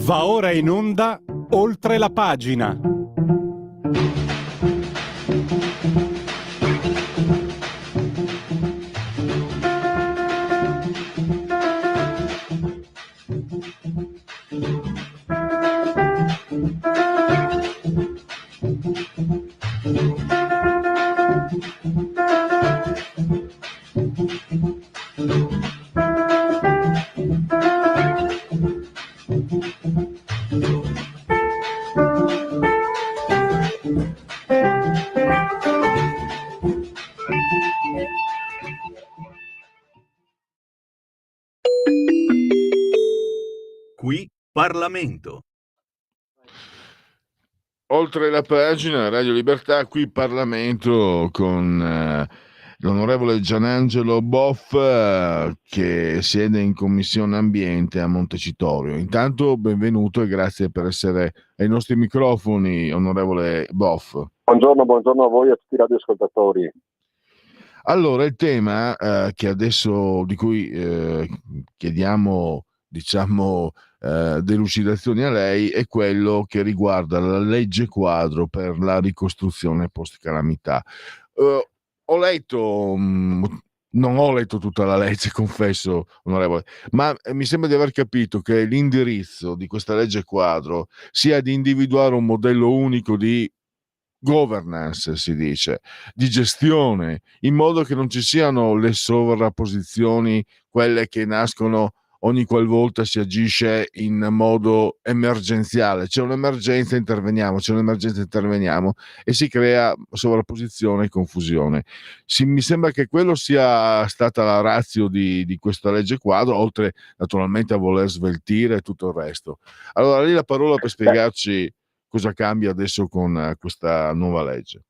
Va ora in onda Oltre la pagina. Qui Parlamento. Oltre la pagina, Radio Libertà, qui Parlamento con l'onorevole Gianangelo Boff che siede in Commissione Ambiente a Montecitorio. Intanto benvenuto e grazie per essere ai nostri microfoni, onorevole Boff. Buongiorno a voi e a tutti i radioascoltatori. Allora, il tema che adesso di cui chiediamo, diciamo, delucidazioni a lei è quello che riguarda la legge quadro per la ricostruzione post-calamità. Ho letto, non ho letto tutta la legge, confesso, onorevole, ma mi sembra di aver capito che l'indirizzo di questa legge quadro sia di individuare un modello unico di governance, si dice, di gestione, in modo che non ci siano le sovrapposizioni, quelle che nascono ogni qualvolta si agisce in modo emergenziale. C'è un'emergenza, interveniamo, e si crea sovrapposizione e confusione. Mi sembra che quello sia stata la ratio di questa legge quadro, oltre naturalmente a voler sveltire tutto il resto. Allora, lì la parola per spiegarci cosa cambia adesso con questa nuova legge.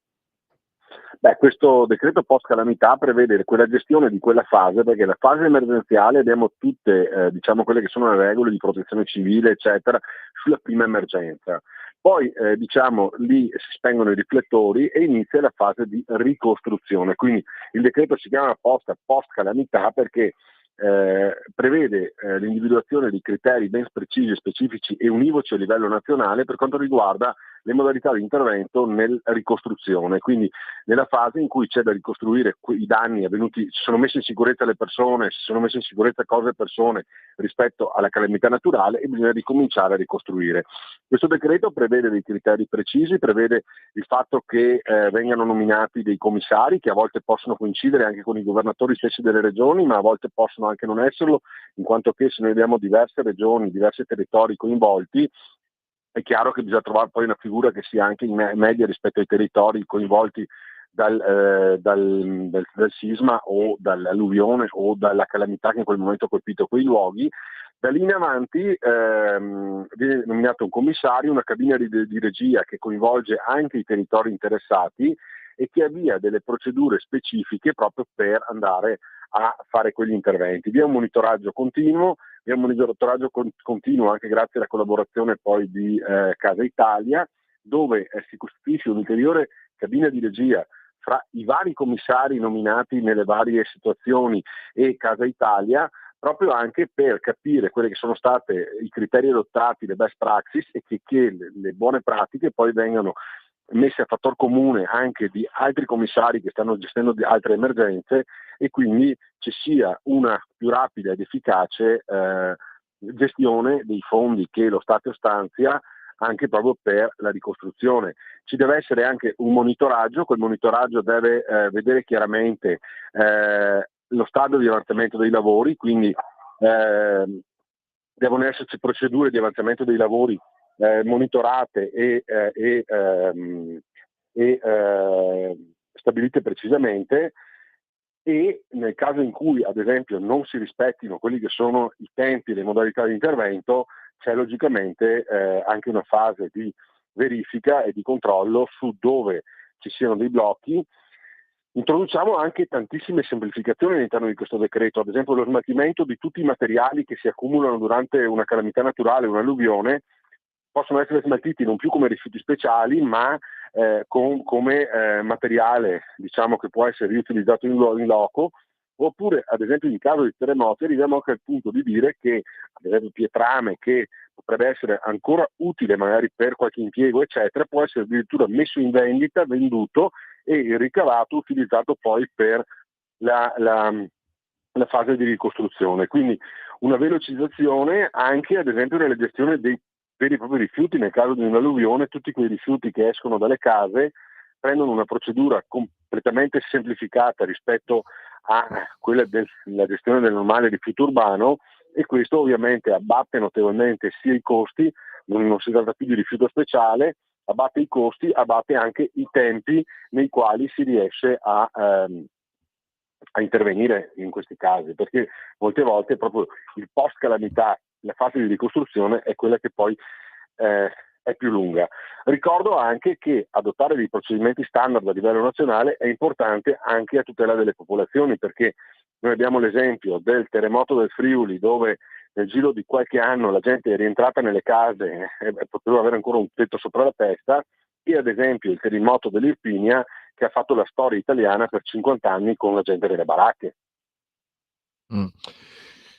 Questo decreto post calamità prevede quella gestione di quella fase, perché la fase emergenziale abbiamo tutte diciamo quelle che sono le regole di protezione civile eccetera sulla prima emergenza. Poi diciamo lì si spengono i riflettori e inizia la fase di ricostruzione. Quindi il decreto si chiama post calamità perché prevede l'individuazione di criteri ben precisi, specifici e univoci a livello nazionale per quanto riguarda le modalità di intervento nella ricostruzione, quindi nella fase in cui c'è da ricostruire i danni avvenuti, si sono messe in sicurezza le persone, si sono messe in sicurezza cose e persone rispetto alla calamità naturale e bisogna ricominciare a ricostruire. Questo decreto prevede dei criteri precisi, prevede il fatto che vengano nominati dei commissari che a volte possono coincidere anche con i governatori stessi delle regioni, ma a volte possono anche non esserlo, in quanto che se noi abbiamo diverse regioni, diversi territori coinvolti, è chiaro che bisogna trovare poi una figura che sia anche in media rispetto ai territori coinvolti dal sisma o dall'alluvione o dalla calamità che in quel momento ha colpito quei luoghi. Da lì in avanti viene nominato un commissario, una cabina di regia che coinvolge anche i territori interessati e che avvia delle procedure specifiche proprio per andare a fare quegli interventi. Vi è un monitoraggio continuo, anche grazie alla collaborazione poi di Casa Italia, dove si costituisce un'ulteriore cabina di regia fra i vari commissari nominati nelle varie situazioni e Casa Italia, proprio anche per capire quelle che sono state i criteri adottati, le best practice e che le buone pratiche poi vengano messe a fattor comune anche di altri commissari che stanno gestendo di altre emergenze e quindi ci sia una più rapida ed efficace gestione dei fondi che lo Stato stanzia anche proprio per la ricostruzione. Ci deve essere anche un monitoraggio, quel monitoraggio deve vedere chiaramente lo stato di avanzamento dei lavori, quindi devono esserci procedure di avanzamento dei lavori monitorate e stabilite precisamente, e nel caso in cui ad esempio non si rispettino quelli che sono i tempi e le modalità di intervento, c'è logicamente anche una fase di verifica e di controllo su dove ci siano dei blocchi. Introduciamo anche tantissime semplificazioni all'interno di questo decreto, ad esempio lo smaltimento di tutti i materiali che si accumulano durante una calamità naturale, un'alluvione, possono essere smaltiti non più come rifiuti speciali, ma come materiale, diciamo, che può essere riutilizzato in loco, Oppure, ad esempio, in caso di terremoti arriviamo anche al punto di dire che, ad esempio, pietrame, che potrebbe essere ancora utile magari per qualche impiego, eccetera, può essere addirittura messo in vendita, venduto, e il ricavato utilizzato poi per la fase di ricostruzione. Quindi una velocizzazione anche, ad esempio, nella gestione dei veri e propri rifiuti. Nel caso di un'alluvione, tutti quei rifiuti che escono dalle case prendono una procedura completamente semplificata rispetto a quella della gestione del normale rifiuto urbano, e questo ovviamente abbatte notevolmente sia i costi, non si tratta più di rifiuto speciale, abbatte i costi, abbatte anche i tempi nei quali si riesce a intervenire in questi casi, perché molte volte proprio il post calamità, la fase di ricostruzione è quella che poi è più lunga. Ricordo anche che adottare dei procedimenti standard a livello nazionale è importante anche a tutela delle popolazioni, perché noi abbiamo l'esempio del terremoto del Friuli, dove nel giro di qualche anno la gente è rientrata nelle case e poteva avere ancora un tetto sopra la testa, e ad esempio il terremoto dell'Irpinia, che ha fatto la storia italiana per 50 anni con la gente delle baracche.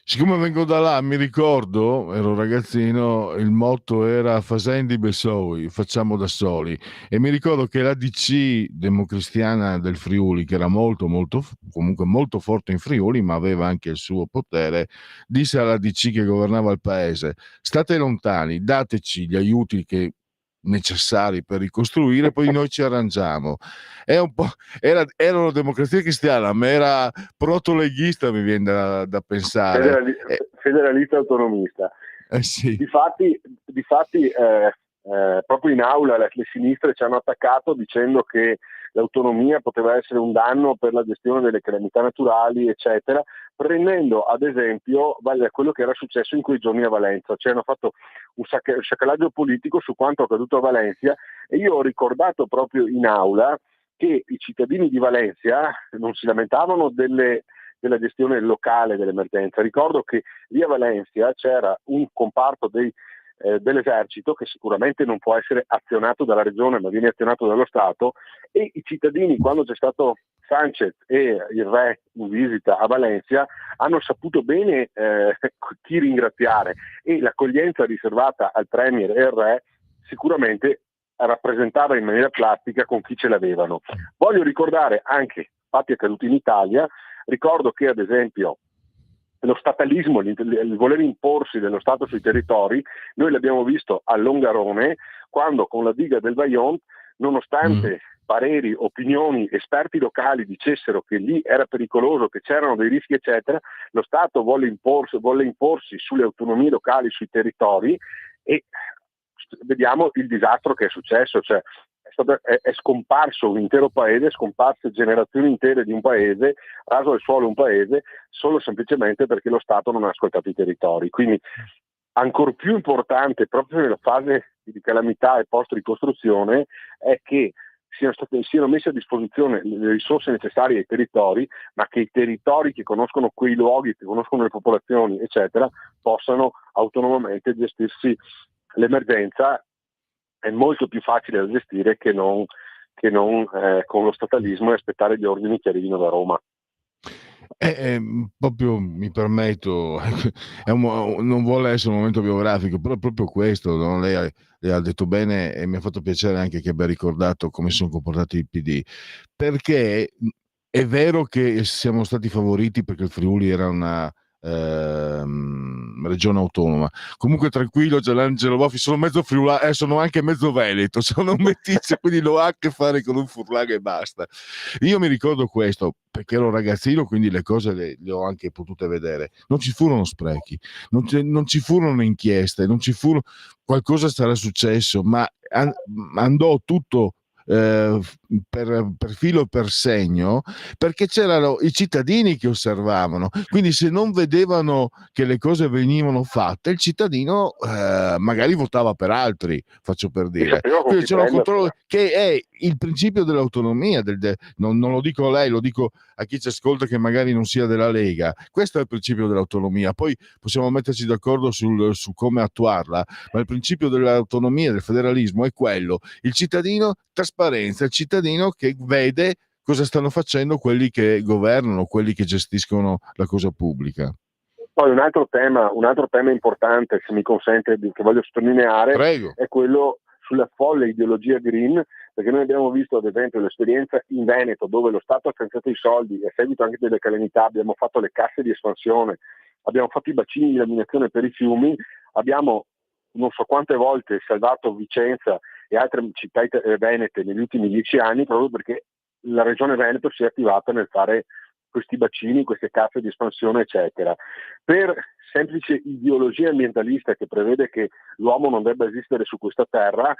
Siccome vengo da là, mi ricordo, ero ragazzino, il motto era Fasendi Bessoi, facciamo da soli, e mi ricordo che la DC democristiana del Friuli, che era comunque molto forte in Friuli, ma aveva anche il suo potere, disse alla DC che governava il paese: state lontani, dateci gli aiuti necessari per ricostruire, poi noi ci arrangiamo. È un po', era una democrazia cristiana, ma era proto-leghista, mi viene da pensare. Federalista autonomista. Sì. Difatti proprio in aula le sinistre ci hanno attaccato dicendo che l'autonomia poteva essere un danno per la gestione delle calamità naturali, eccetera, prendendo ad esempio quello che era successo in quei giorni a Valenza. Cioè hanno fatto un sciacallaggio politico su quanto accaduto a Valencia, e io ho ricordato proprio in aula che i cittadini di Valencia non si lamentavano della gestione locale dell'emergenza. Ricordo che lì a Valencia c'era un comparto dell'esercito che sicuramente non può essere azionato dalla regione, ma viene azionato dallo Stato, e i cittadini, quando c'è stato Sanchez e il re in visita a Valencia, hanno saputo bene chi ringraziare, e l'accoglienza riservata al premier e al re sicuramente rappresentava in maniera plastica con chi ce l'avevano. Voglio ricordare anche fatti accaduti in Italia. Ricordo che ad esempio lo statalismo, il voler imporsi dello Stato sui territori, noi l'abbiamo visto a Longarone, quando con la diga del Vajont, nonostante pareri, opinioni, esperti locali dicessero che lì era pericoloso, che c'erano dei rischi, eccetera, lo Stato volle imporsi sulle autonomie locali, sui territori, e vediamo il disastro che è successo. Cioè è scomparso un intero paese, scomparse generazioni intere di un paese, raso al suolo un paese, solo semplicemente perché lo Stato non ha ascoltato i territori. Quindi ancor più importante proprio nella fase di calamità e post ricostruzione è che siano messe a disposizione le risorse necessarie ai territori, ma che i territori che conoscono quei luoghi, che conoscono le popolazioni, eccetera, possano autonomamente gestirsi l'emergenza. È molto più facile da gestire che non con lo statalismo e aspettare gli ordini che arrivino da Roma. Proprio mi permetto, non vuole essere un momento biografico, però è proprio questo, no? Lei ha detto bene, e mi ha fatto piacere anche che abbia ricordato come sono comportati i PD, perché è vero che siamo stati favoriti perché il Friuli era una regione autonoma. Comunque tranquillo, Gianangelo Boffi, sono mezzo friulano, sono anche mezzo veneto, sono un meticcio, quindi non ha a che fare con un furlago e basta. Io mi ricordo questo perché ero ragazzino, quindi le cose le ho anche potute vedere. Non ci furono sprechi, non ci furono inchieste, qualcosa sarà successo, ma andò tutto per filo e per segno, perché c'erano i cittadini che osservavano. Quindi se non vedevano che le cose venivano fatte, il cittadino magari votava per altri, faccio per dire. Quindi c'era un controllo, che è il principio dell'autonomia, non lo dico a lei, lo dico a chi ci ascolta che magari non sia della Lega. Questo è il principio dell'autonomia, poi possiamo metterci d'accordo su come attuarla, ma il principio dell'autonomia, del federalismo è quello: il cittadino, trasparenza, il cittadino che vede cosa stanno facendo quelli che governano, quelli che gestiscono la cosa pubblica. Poi un altro tema importante, se mi consente, che voglio sottolineare, Prego. è quello sulla folle ideologia green, perché noi abbiamo visto ad esempio l'esperienza in Veneto, dove lo Stato ha stanziato i soldi e a seguito anche delle calamità abbiamo fatto le casse di espansione, abbiamo fatto i bacini di laminazione per i fiumi, abbiamo non so quante volte salvato Vicenza e altre città venete negli ultimi 10 anni, proprio perché la regione Veneto si è attivata nel fare questi bacini, queste casse di espansione, eccetera. Per semplice ideologia ambientalista che prevede che l'uomo non debba esistere su questa terra,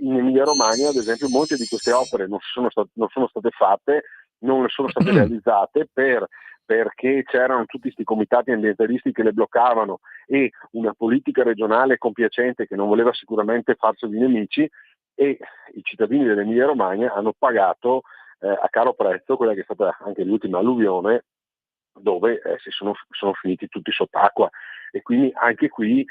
in Emilia-Romagna, ad esempio, molte di queste opere non sono state fatte, non sono state realizzate perché c'erano tutti questi comitati ambientalisti che le bloccavano e una politica regionale compiacente che non voleva sicuramente farseli nemici, e i cittadini dell'Emilia Romagna hanno pagato a caro prezzo quella che è stata anche l'ultima alluvione, dove sono finiti tutti sott'acqua. E quindi anche qui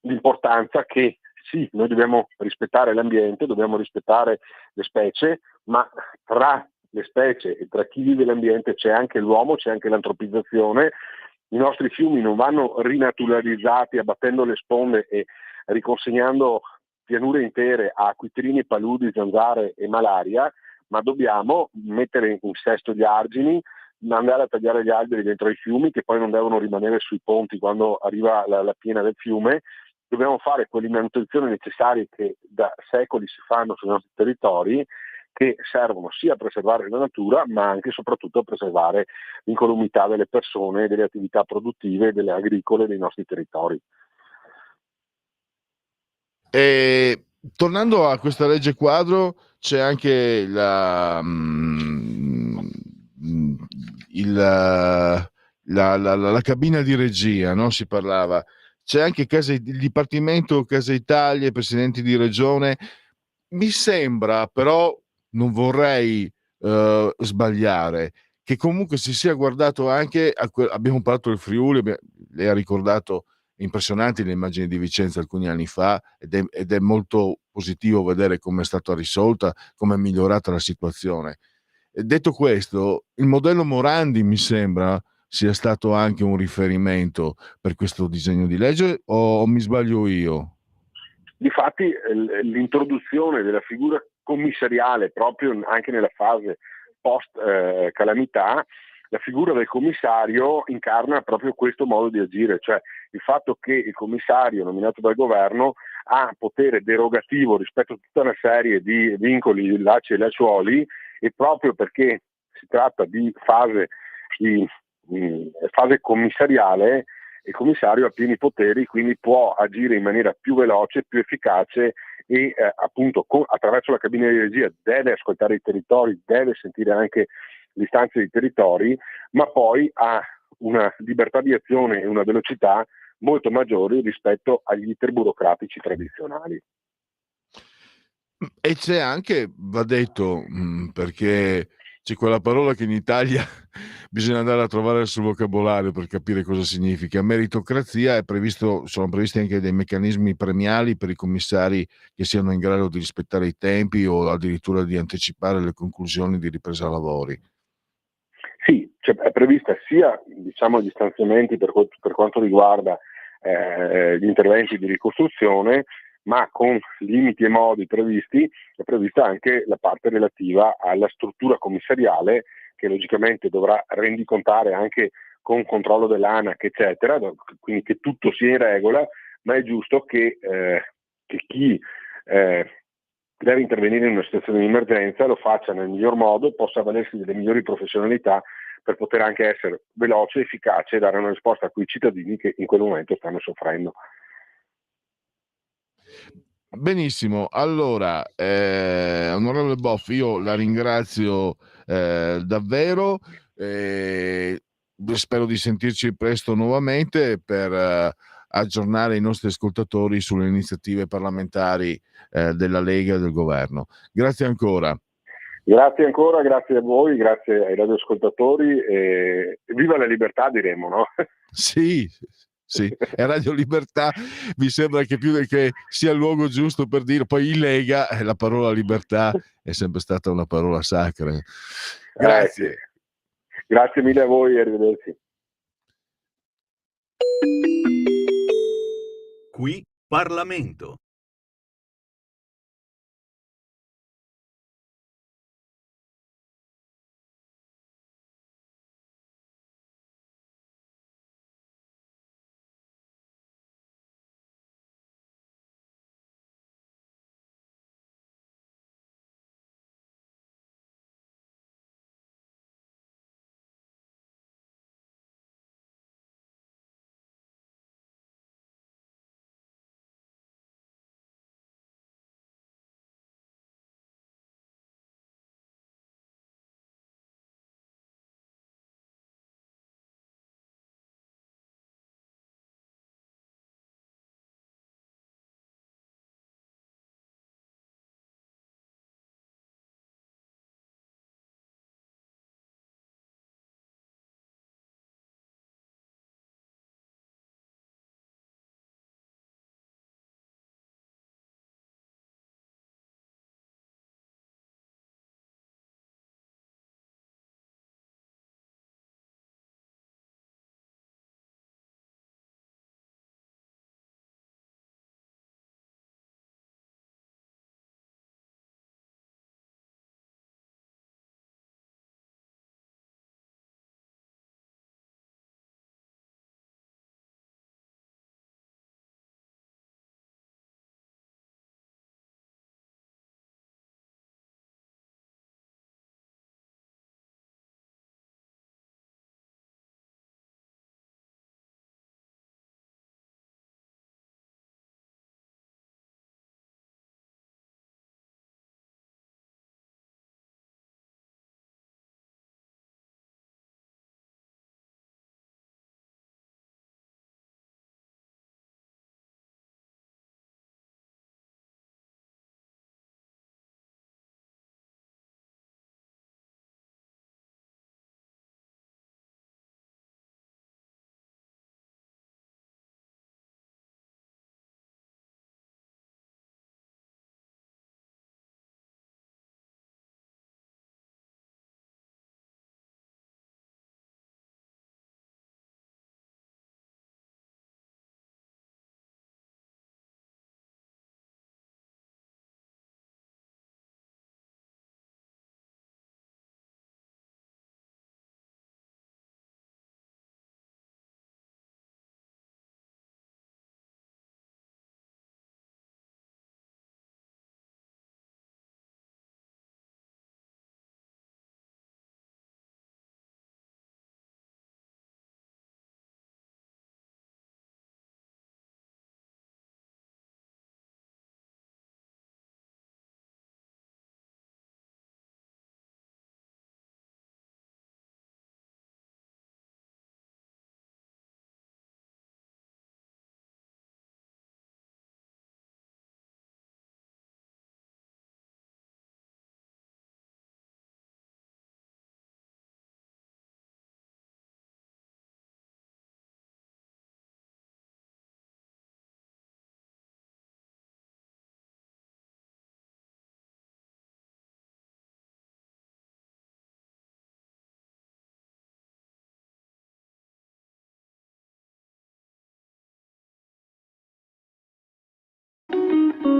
l'importanza che sì, noi dobbiamo rispettare l'ambiente, dobbiamo rispettare le specie, ma tra le specie e tra chi vive l'ambiente c'è anche l'uomo, c'è anche l'antropizzazione. I nostri fiumi non vanno rinaturalizzati abbattendo le sponde e riconsegnando pianure intere a acquitrini, paludi, zanzare e malaria, ma dobbiamo mettere in sesto gli argini, andare a tagliare gli alberi dentro i fiumi che poi non devono rimanere sui ponti quando arriva la piena del fiume. Dobbiamo fare quelle manutenzioni necessarie che da secoli si fanno sui nostri territori, che servono sia a preservare la natura ma anche e soprattutto a preservare l'incolumità delle persone, delle attività produttive, delle agricole dei nostri territori. E tornando a questa legge quadro, c'è anche la cabina di regia, no? Si parlava, c'è anche il Dipartimento Casa Italia, i presidenti di regione. Mi sembra, però non vorrei sbagliare, che comunque si sia guardato anche abbiamo parlato del Friuli, lei ha ricordato impressionanti le immagini di Vicenza alcuni anni fa, ed è molto positivo vedere come è stata risolta, come è migliorata la situazione. E detto questo, il modello Morandi mi sembra sia stato anche un riferimento per questo disegno di legge, o mi sbaglio io? Difatti l'introduzione della figura commissariale proprio anche nella fase post calamità, la figura del commissario incarna proprio questo modo di agire, cioè il fatto che il commissario nominato dal governo ha potere derogativo rispetto a tutta una serie di vincoli, lacci e lacciuoli, e proprio perché si tratta di fase commissariale, il commissario ha pieni poteri, quindi può agire in maniera più veloce, più efficace e appunto attraverso la cabina di regia deve ascoltare i territori, deve sentire anche le istanze dei territori, ma poi ha una libertà di azione e una velocità molto maggiori rispetto agli iter burocratici tradizionali. E c'è anche, va detto, perché c'è quella parola che in Italia bisogna andare a trovare sul vocabolario per capire cosa significa. Meritocrazia, sono previsti anche dei meccanismi premiali per i commissari che siano in grado di rispettare i tempi o addirittura di anticipare le conclusioni di ripresa lavori. Sì, cioè è prevista sia gli stanziamenti per quanto riguarda gli interventi di ricostruzione, ma con limiti e modi previsti, è prevista anche la parte relativa alla struttura commissariale, che logicamente dovrà rendicontare anche con controllo dell'ANAC, eccetera, quindi che tutto sia in regola, ma è giusto che chi deve intervenire in una situazione di emergenza lo faccia nel miglior modo, possa avvalersi delle migliori professionalità per poter anche essere veloce, efficace e dare una risposta a quei cittadini che in quel momento stanno soffrendo. Benissimo, allora onorevole Boff, io la ringrazio davvero, spero di sentirci presto nuovamente per aggiornare i nostri ascoltatori sulle iniziative parlamentari della Lega e del governo. Grazie ancora. Grazie ancora, grazie a voi, grazie ai radioascoltatori e viva la libertà, diremo, no? Sì. Sì, e Radio Libertà mi sembra che più che sia il luogo giusto per dire, poi in Lega la parola libertà è sempre stata una parola sacra. Grazie. Sì. Grazie mille a voi e arrivederci. Qui Parlamento.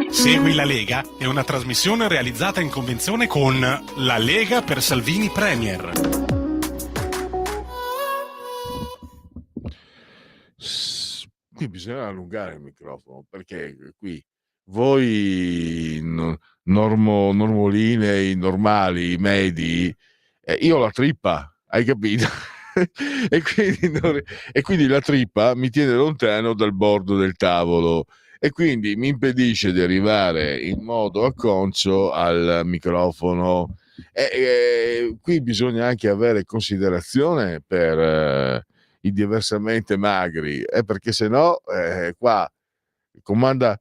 Segui la Lega è una trasmissione realizzata in convenzione con La Lega per Salvini Premier. Qui bisogna allungare il microfono perché qui voi normolinei, normali, medi, io ho la trippa, hai capito? e quindi la trippa mi tiene lontano dal bordo del tavolo e quindi mi impedisce di arrivare in modo acconcio al microfono. Qui bisogna anche avere considerazione per i diversamente magri, perché se no qua comanda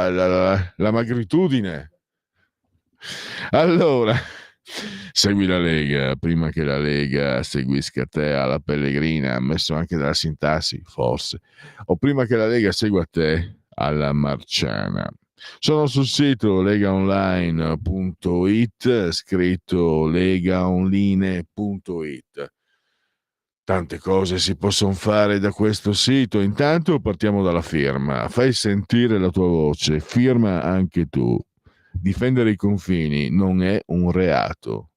la magritudine. Allora Segui la Lega prima che la Lega seguisca te alla Pellegrina, ammesso anche dalla sintassi, forse, o prima che la Lega segua te alla Marciana. Sono sul sito legaonline.it, scritto legaonline.it. Tante cose si possono fare da questo sito. Intanto partiamo dalla firma. Fai sentire la tua voce, firma anche tu. Difendere i confini non è un reato.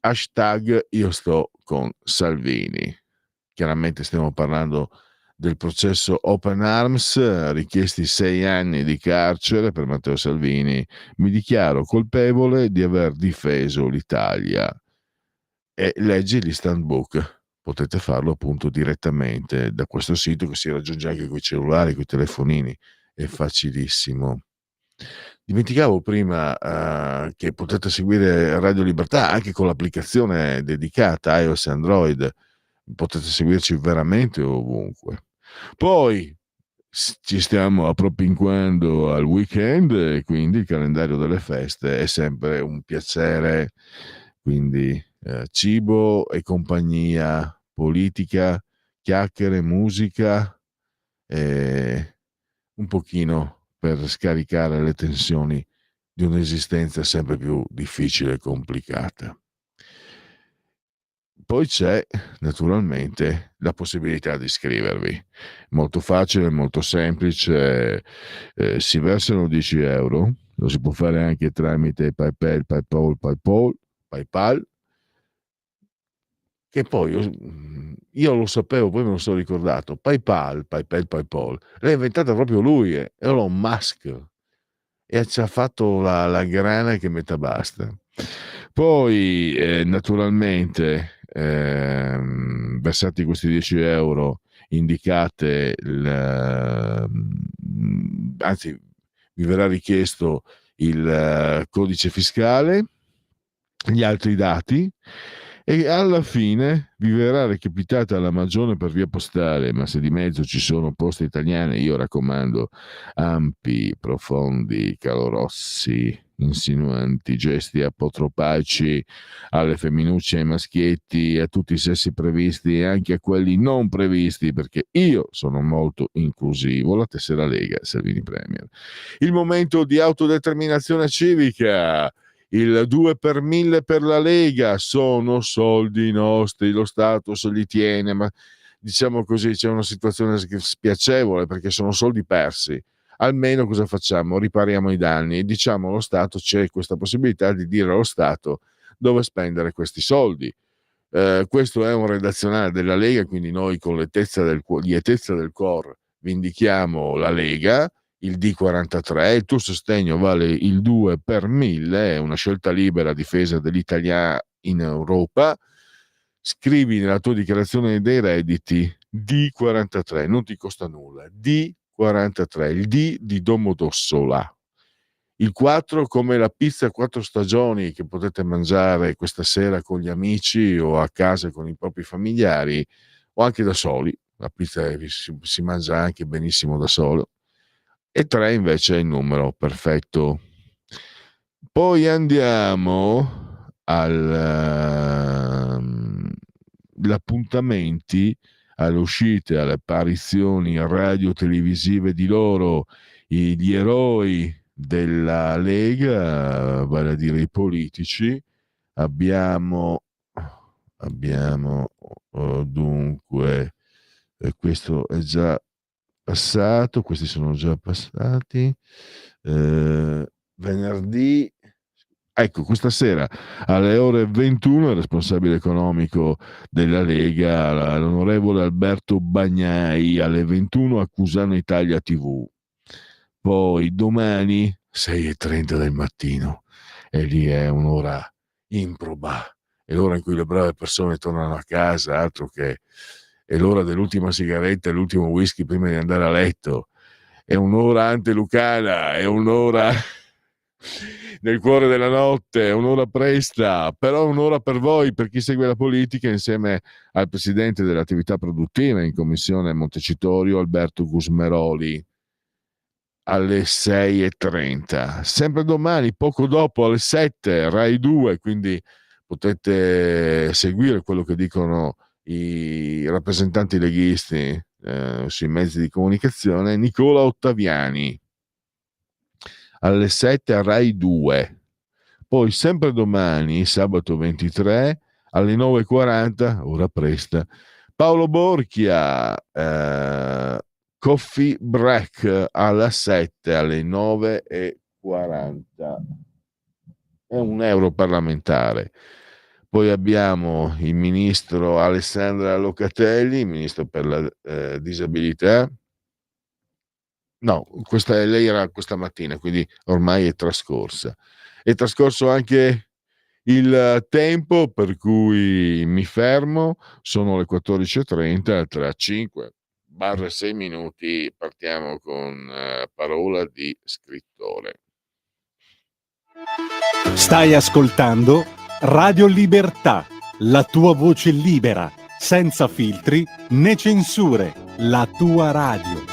Hashtag io sto con Salvini. Chiaramente stiamo parlando del processo Open Arms, richiesti 6 anni di carcere per Matteo Salvini. Mi dichiaro colpevole di aver difeso l'Italia. E leggi l'Instant Book. Potete farlo appunto direttamente da questo sito, che si raggiunge anche con i cellulari, con i telefonini. È facilissimo. Dimenticavo prima che potete seguire Radio Libertà anche con l'applicazione dedicata iOS e Android. Potete seguirci veramente ovunque. Poi ci stiamo appropinquando al weekend e quindi il calendario delle feste è sempre un piacere. Quindi cibo e compagnia, politica, chiacchiere, musica e un pochino per scaricare le tensioni di un'esistenza sempre più difficile e complicata. Poi c'è naturalmente la possibilità di iscrivervi. Molto facile, molto semplice, si versano 10 euro, lo si può fare anche tramite PayPal, che poi io lo sapevo, poi me lo sono ricordato. PayPal, l'ha inventata proprio lui, Elon Musk, e ci ha fatto la grana che metà basta. Poi naturalmente versati questi 10 euro indicate anzi vi verrà richiesto il codice fiscale, gli altri dati, e alla fine vi verrà recapitata la magione per via postale, ma se di mezzo ci sono poste italiane, io raccomando ampi, profondi, calorosi, insinuanti gesti apotropaci alle femminucce, ai maschietti, a tutti i sessi previsti e anche a quelli non previsti, perché io sono molto inclusivo. La tessera Lega, Salvini Premier. Il momento di autodeterminazione civica. Il 2 per 1000 per la Lega sono soldi nostri, lo Stato se li tiene, ma diciamo così c'è una situazione spiacevole perché sono soldi persi. Almeno cosa facciamo? Ripariamo i danni e diciamo allo Stato, c'è questa possibilità di dire allo Stato dove spendere questi soldi. Questo è un redazionale della Lega, quindi noi con lietezza del cuore vi indichiamo la Lega, il D43, il tuo sostegno vale il 2 per 1000, è una scelta libera a difesa dell'Italia in Europa. Scrivi nella tua dichiarazione dei redditi D43, non ti costa nulla, D43, il D di Domodossola. Il 4 come la pizza 4 stagioni che potete mangiare questa sera con gli amici o a casa con i propri familiari o anche da soli. La pizza si mangia anche benissimo da solo. E 3 invece è il numero perfetto. Poi andiamo agli appuntamenti, alle uscite, alle apparizioni radio-televisive di loro, gli eroi della Lega, vale a dire i politici. Abbiamo dunque, questo è già passato, questi sono già passati. Venerdì, ecco, questa sera alle ore 21 il responsabile economico della Lega, l'onorevole Alberto Bagnai, alle 21 a Cusano Italia TV. Poi domani 6:30 del mattino, e lì è un'ora improba, è l'ora in cui le brave persone tornano a casa, altro che è l'ora dell'ultima sigaretta e l'ultimo whisky prima di andare a letto. È un'ora antelucana, è un'ora nel cuore della notte, è un'ora presta, però è un'ora per voi, per chi segue la politica, insieme al presidente dell'attività produttiva in commissione Montecitorio, Alberto Gusmeroli, alle 6:30. Sempre domani, poco dopo, alle 7, Rai 2, quindi potete seguire quello che dicono i rappresentanti leghisti sui mezzi di comunicazione. Nicola Ottaviani alle 7 a Rai 2, poi sempre domani, sabato 23 alle 9:40, ora presta, Paolo Borchia, Coffee Break alla 7 alle 9:40, è un europarlamentare. Poi abbiamo il ministro Alessandra Locatelli, ministro per la disabilità. No, lei era questa mattina, quindi ormai è trascorsa. È trascorso anche il tempo per cui mi fermo, sono le 14:30, tra 5-6 minuti partiamo con Parola di scrittore. Stai ascoltando Radio Libertà, la tua voce libera, senza filtri né censure, la tua radio.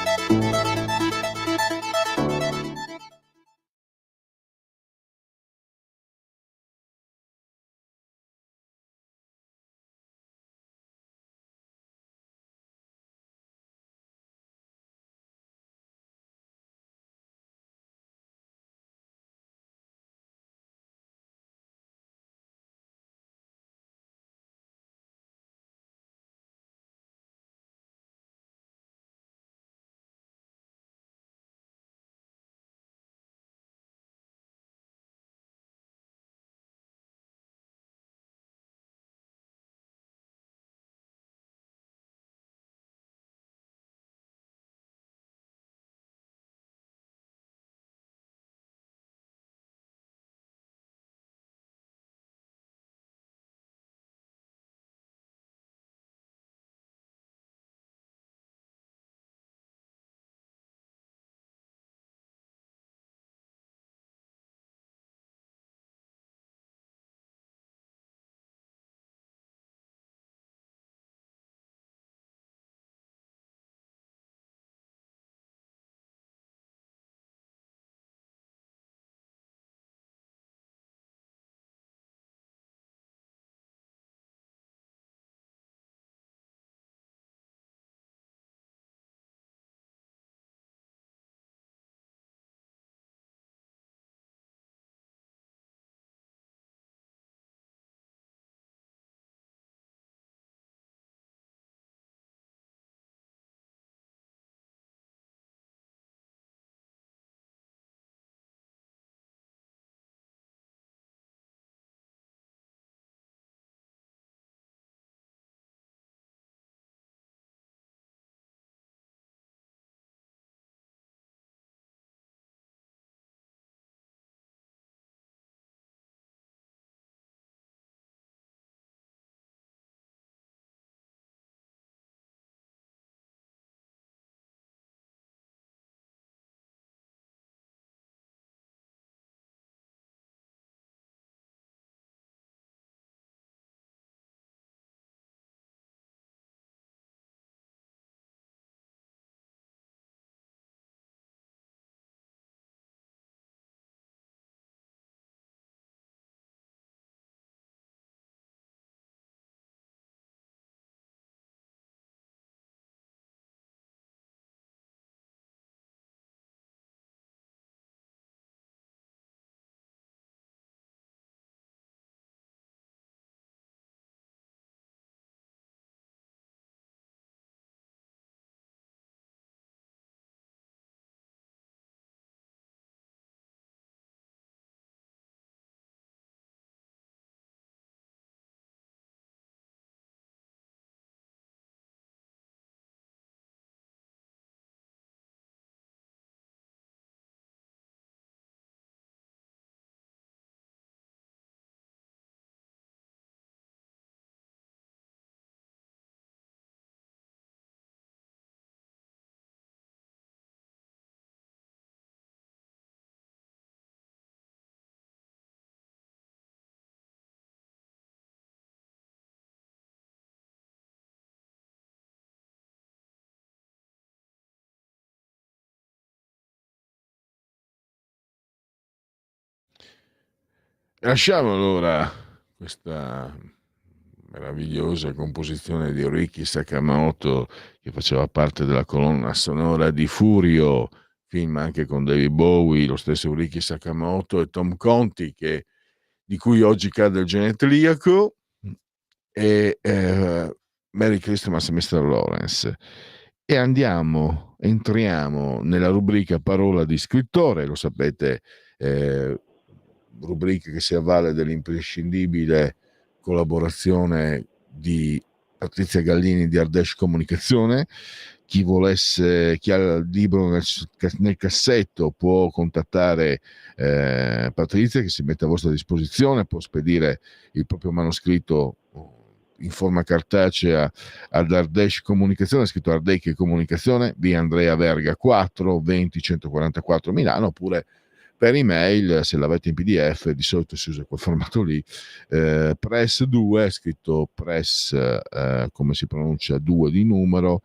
Lasciamo allora questa meravigliosa composizione di Ryuichi Sakamoto, che faceva parte della colonna sonora di Furio, film anche con David Bowie, lo stesso Ryuichi Sakamoto e Tom Conti, di cui oggi cade il genetriaco, e Merry Christmas Mr. Lawrence. E entriamo nella rubrica Parola di scrittore, lo sapete, rubrica che si avvale dell'imprescindibile collaborazione di Patrizia Gallini di Ardèche Comunicazione. Chi ha il libro nel cassetto può contattare Patrizia, che si mette a vostra disposizione, può spedire il proprio manoscritto in forma cartacea ad Ardèche Comunicazione, scritto Ardèche Comunicazione, via Andrea Verga 4 20 144 Milano, oppure per email, se l'avete in PDF, di solito si usa quel formato lì, press 2, scritto press come si pronuncia 2 di numero,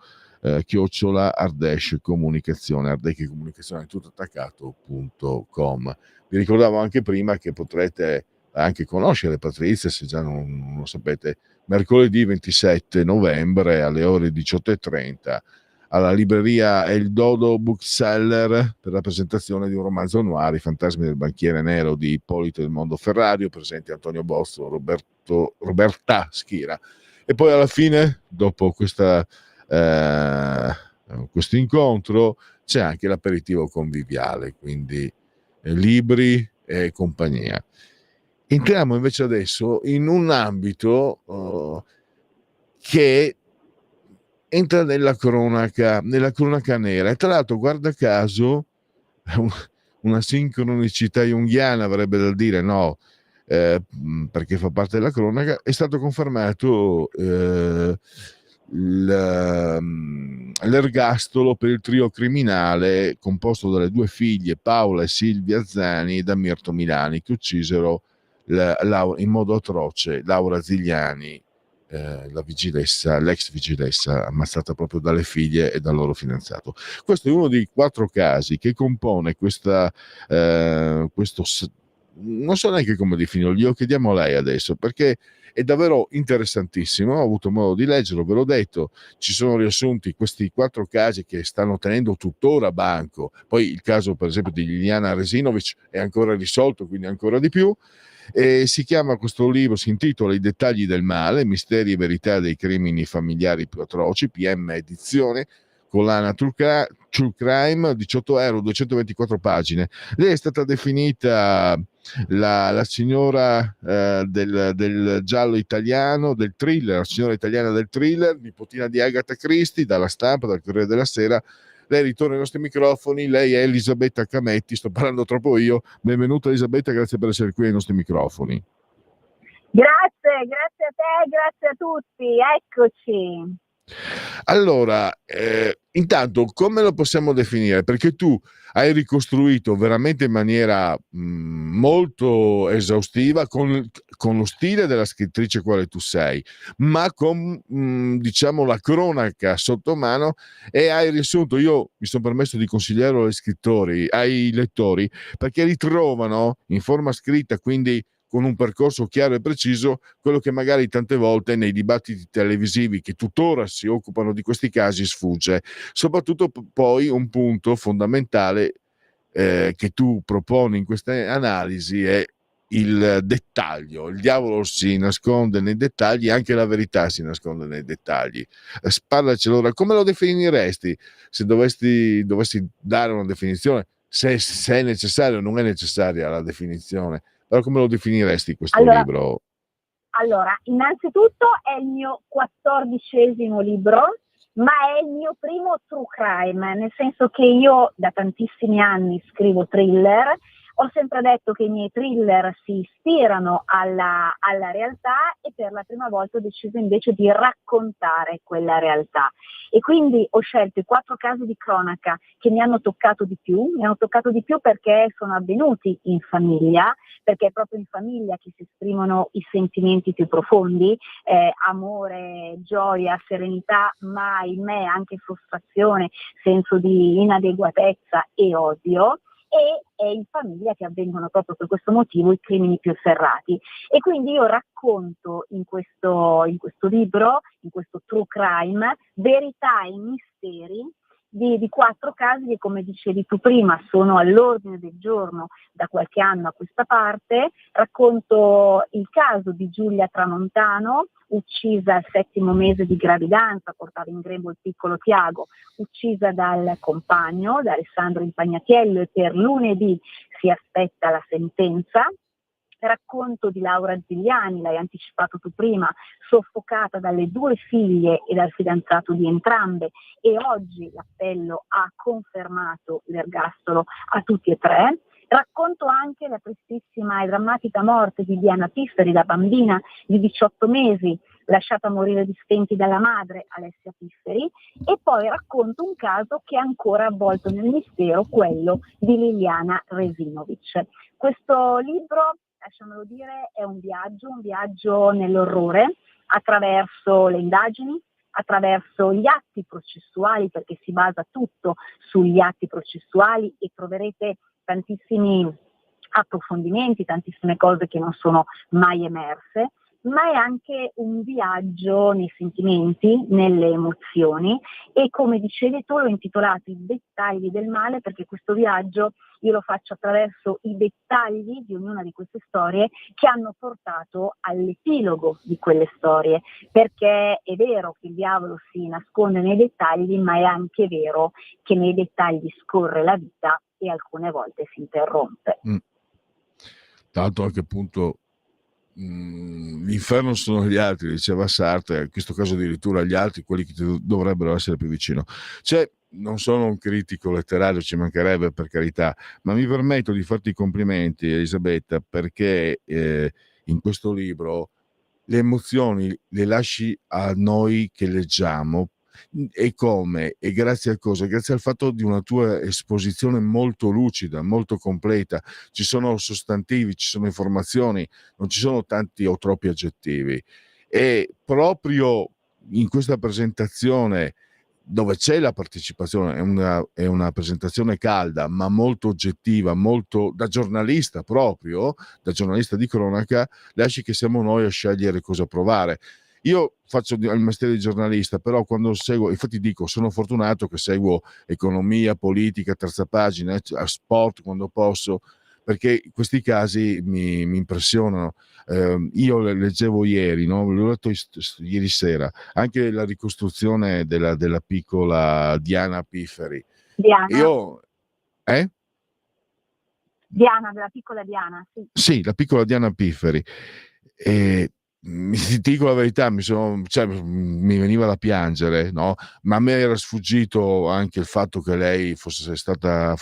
chiocciola Ardèche Comunicazione, Ardèche Comunicazione tutto attaccato.com. Vi ricordavo anche prima che potrete anche conoscere Patrizia, se già non lo sapete, mercoledì 27 novembre alle ore 18:30 alla libreria El Dodo Bookseller per la presentazione di un romanzo noir, I fantasmi del banchiere nero di Ippolito del Mondo Ferrario, presenti Antonio Bozzo, Roberta Schira. E poi alla fine, dopo questo incontro, c'è anche l'aperitivo conviviale, quindi libri e compagnia. Entriamo invece adesso in un ambito che entra nella cronaca nera, e tra l'altro, guarda caso, una sincronicità junghiana avrebbe da dire, no, perché fa parte della cronaca. È stato confermato l'ergastolo per il trio criminale composto dalle due figlie Paola e Silvia Zani da Mirto Milani, che uccisero in modo atroce Laura Zigliani, l'ex vigilessa ammazzata proprio dalle figlie e dal loro fidanzato. Questo è uno dei 4 casi che compone questo, non so neanche come definirlo, glielo chiediamo a lei adesso, perché è davvero interessantissimo. Ho avuto modo di leggerlo, ve l'ho detto, ci sono riassunti questi 4 casi che stanno tenendo tuttora banco. Poi il caso per esempio di Liliana Resinovic è ancora risolto, quindi ancora di più. E si intitola I dettagli del male, misteri e verità dei crimini familiari più atroci, PM edizione, collana True Crime, 18 euro, 224 pagine. Lei è stata definita la signora del giallo italiano, del thriller, la signora italiana del thriller, nipotina di Agatha Christie, dalla Stampa, dal Corriere della Sera. Lei ritorna ai nostri microfoni, lei è Elisabetta Cametti, sto parlando troppo io. Benvenuta Elisabetta, grazie per essere qui ai nostri microfoni. Grazie a te, grazie a tutti, eccoci. Allora, intanto come lo possiamo definire? Perché tu hai ricostruito veramente in maniera molto esaustiva, con lo stile della scrittrice quale tu sei, ma con diciamo la cronaca sotto mano, e hai riassunto. Io mi sono permesso di consigliarlo ai lettori, perché ritrovano in forma scritta, quindi con un percorso chiaro e preciso, quello che magari tante volte nei dibattiti televisivi che tuttora si occupano di questi casi sfugge. Soprattutto poi un punto fondamentale che tu proponi in queste analisi è il dettaglio. Il diavolo si nasconde nei dettagli, anche la verità si nasconde nei dettagli. Parlaci allora, come lo definiresti, se dovessi dare una definizione, se è necessario o non è necessaria la definizione? Però come lo definiresti questo libro? Allora, innanzitutto è il mio 14° libro, ma è il mio primo true crime, nel senso che io da tantissimi anni scrivo thriller. Ho sempre detto che i miei thriller si ispirano alla realtà, e per la prima volta ho deciso invece di raccontare quella realtà. E quindi ho scelto i 4 casi di cronaca che mi hanno toccato di più. Mi hanno toccato di più perché sono avvenuti in famiglia, perché è proprio in famiglia che si esprimono i sentimenti più profondi, amore, gioia, serenità, ma in me anche frustrazione, senso di inadeguatezza e odio. e è in famiglia che avvengono proprio per questo motivo i crimini più efferrati. E quindi io racconto in questo libro, in questo true crime, verità e misteri di 4 casi che, come dicevi tu prima, sono all'ordine del giorno da qualche anno a questa parte. Racconto il caso di Giulia Tramontano, uccisa al 7° mese di gravidanza, portava in grembo il piccolo Tiago, uccisa dal compagno, da Alessandro Impagnatiello, e per lunedì si aspetta la sentenza. Racconto di Laura Zigliani, l'hai anticipato tu prima, soffocata dalle 2 figlie e dal fidanzato di entrambe, e oggi l'appello ha confermato l'ergastolo a tutti e 3. Racconto anche la tristissima e drammatica morte di Diana Pifferi, la bambina di 18 mesi, lasciata morire di stenti dalla madre, Alessia Pifferi, e poi racconto un caso che è ancora avvolto nel mistero, quello di Liliana Resinovic. Questo libro, lasciamelo dire, è un viaggio nell'orrore, attraverso le indagini, attraverso gli atti processuali, perché si basa tutto sugli atti processuali, e troverete tantissimi approfondimenti, tantissime cose che non sono mai emerse, ma è anche un viaggio nei sentimenti, nelle emozioni, e come dicevi tu l'ho intitolato I dettagli del male, perché questo viaggio io lo faccio attraverso i dettagli di ognuna di queste storie che hanno portato all'epilogo di quelle storie, perché è vero che il diavolo si nasconde nei dettagli, ma è anche vero che nei dettagli scorre la vita e alcune volte si interrompe. Tanto anche appunto l'inferno sono gli altri, diceva Sartre, in questo caso addirittura gli altri, quelli che dovrebbero essere più vicino. Cioè, non sono un critico letterario, ci mancherebbe, per carità, ma mi permetto di farti i complimenti, Elisabetta, perché in questo libro le emozioni le lasci a noi che leggiamo. E come? E grazie a cosa? Grazie al fatto di una tua esposizione molto lucida, molto completa. Ci sono sostantivi, ci sono informazioni, non ci sono tanti o troppi aggettivi. E proprio in questa presentazione, dove c'è la partecipazione, è una presentazione calda, ma molto oggettiva, molto da giornalista proprio, da giornalista di cronaca, lasci che siamo noi a scegliere cosa provare. Io faccio il mestiere di giornalista, però quando seguo, infatti dico, sono fortunato che seguo economia, politica, terza pagina, sport quando posso, perché questi casi mi impressionano. Io leggevo ieri, no? L'ho letto ieri sera, anche la ricostruzione della piccola Diana Pifferi. Diana. Diana, della piccola Diana, sì. Sì, la piccola Diana Pifferi. E ti dico la verità, mi veniva da piangere, no? Ma a me era sfuggito anche il fatto che lei fosse stata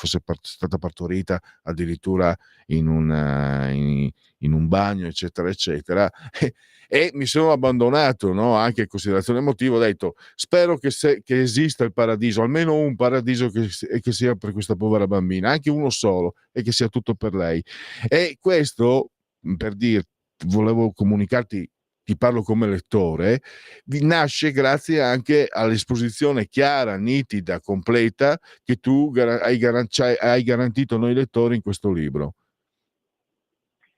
partorita addirittura in un bagno, eccetera, eccetera. E mi sono abbandonato, no? Anche in considerazione emotiva, ho detto, spero che esista il paradiso, almeno un paradiso che sia per questa povera bambina, anche uno solo, e che sia tutto per lei. E questo, per dirti, volevo comunicarti, ti parlo come lettore, nasce grazie anche all'esposizione chiara, nitida, completa che tu hai garantito a noi lettori in questo libro.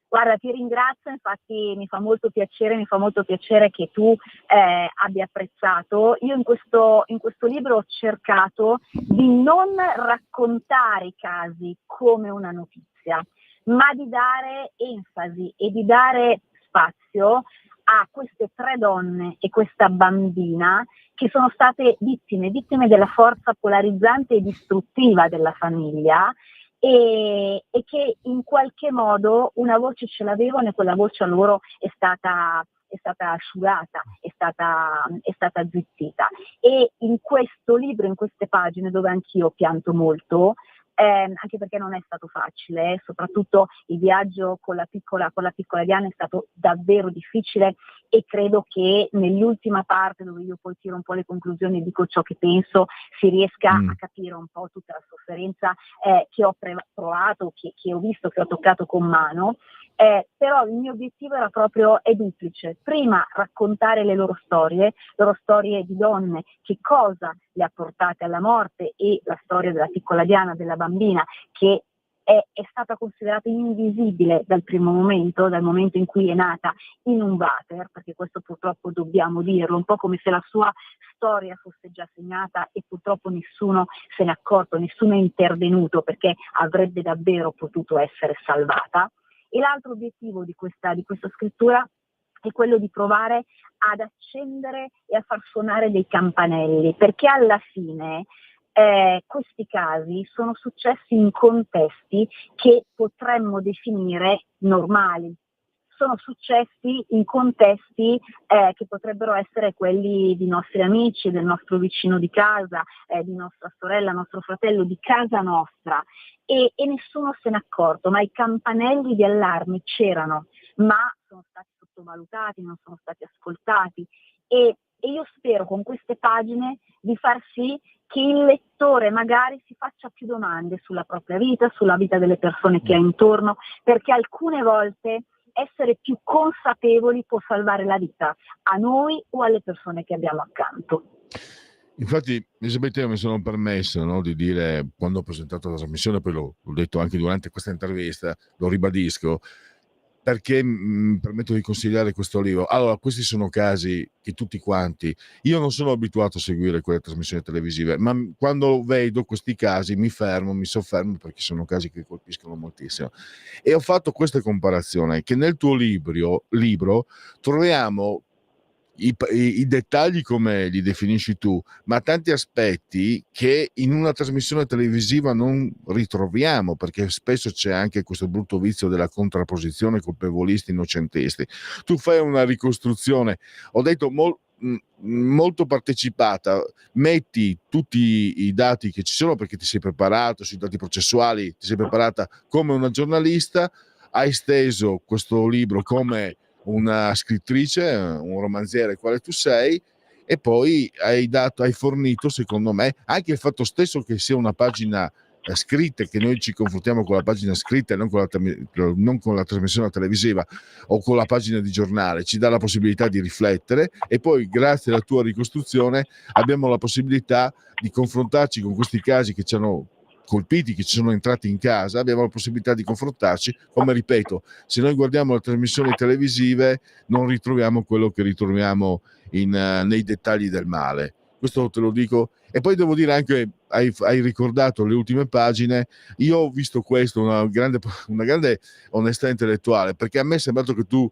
Guarda, ti ringrazio, infatti mi fa molto piacere che tu abbia apprezzato. Io in questo libro ho cercato di non raccontare i casi come una notizia, ma di dare enfasi e di dare spazio a queste 3 donne e questa bambina che sono state vittime della forza polarizzante e distruttiva della famiglia, e che in qualche modo una voce ce l'avevano, e quella voce a loro è stata asciugata, è stata zittita. E in questo libro, in queste pagine, dove anch'io pianto molto, anche perché non è stato facile, soprattutto il viaggio con la piccola Diana è stato davvero difficile, e credo che nell'ultima parte, dove io poi tiro un po' le conclusioni e dico ciò che penso, si riesca a capire un po' tutta la sofferenza che ho provato, che ho visto, che ho toccato con mano. Però il mio obiettivo è duplice: prima raccontare le loro storie di donne, che cosa le ha portate alla morte, e la storia della piccola Diana, della bambina, che è stata considerata invisibile dal primo momento, dal momento in cui è nata in un water, perché questo purtroppo dobbiamo dirlo, un po' come se la sua storia fosse già segnata e purtroppo nessuno se n'è accorto, nessuno è intervenuto, perché avrebbe davvero potuto essere salvata. E l'altro obiettivo di questa scrittura è quello di provare ad accendere e a far suonare dei campanelli, perché alla fine questi casi sono successi in contesti che potremmo definire normali. Sono successi in contesti che potrebbero essere quelli di nostri amici, del nostro vicino di casa, di nostra sorella, nostro fratello, di casa nostra, e nessuno se n'è accorto, ma i campanelli di allarme c'erano, ma sono stati sottovalutati, non sono stati ascoltati, e io spero con queste pagine di far sì che il lettore magari si faccia più domande sulla propria vita, sulla vita delle persone che ha intorno, perché alcune volte essere più consapevoli può salvare la vita a noi o alle persone che abbiamo accanto. Infatti, Elisabetta, io mi sono permesso, no, di dire, quando ho presentato la trasmissione, poi l'ho detto anche durante questa intervista, lo ribadisco, perché mi permetto di consigliare questo libro. Allora, questi sono casi che tutti quanti, io non sono abituato a seguire quelle trasmissioni televisive, ma quando vedo questi casi mi soffermo, perché sono casi che colpiscono moltissimo. E ho fatto questa comparazione, che nel tuo libro troviamo i dettagli come li definisci tu, ma tanti aspetti che in una trasmissione televisiva non ritroviamo, perché spesso c'è anche questo brutto vizio della contrapposizione colpevolisti innocentisti. Tu fai una ricostruzione, ho detto molto partecipata, metti tutti i dati che ci sono, perché ti sei preparato sui dati processuali, ti sei preparata come una giornalista, hai steso questo libro come una scrittrice, un romanziere quale tu sei, e poi hai fornito, secondo me, anche il fatto stesso che sia una pagina scritta, che noi ci confrontiamo con la pagina scritta e non con la trasmissione televisiva o con la pagina di giornale, ci dà la possibilità di riflettere, e poi grazie alla tua ricostruzione abbiamo la possibilità di confrontarci con questi casi che ci hanno colpiti, che ci sono entrati in casa, abbiamo la possibilità di confrontarci. Come ripeto, se noi guardiamo le trasmissioni televisive non ritroviamo quello che ritroviamo nei dettagli del male. Questo te lo dico. E poi devo dire anche, hai ricordato le ultime pagine, io ho visto questo, una grande onestà intellettuale, perché a me è sembrato che tu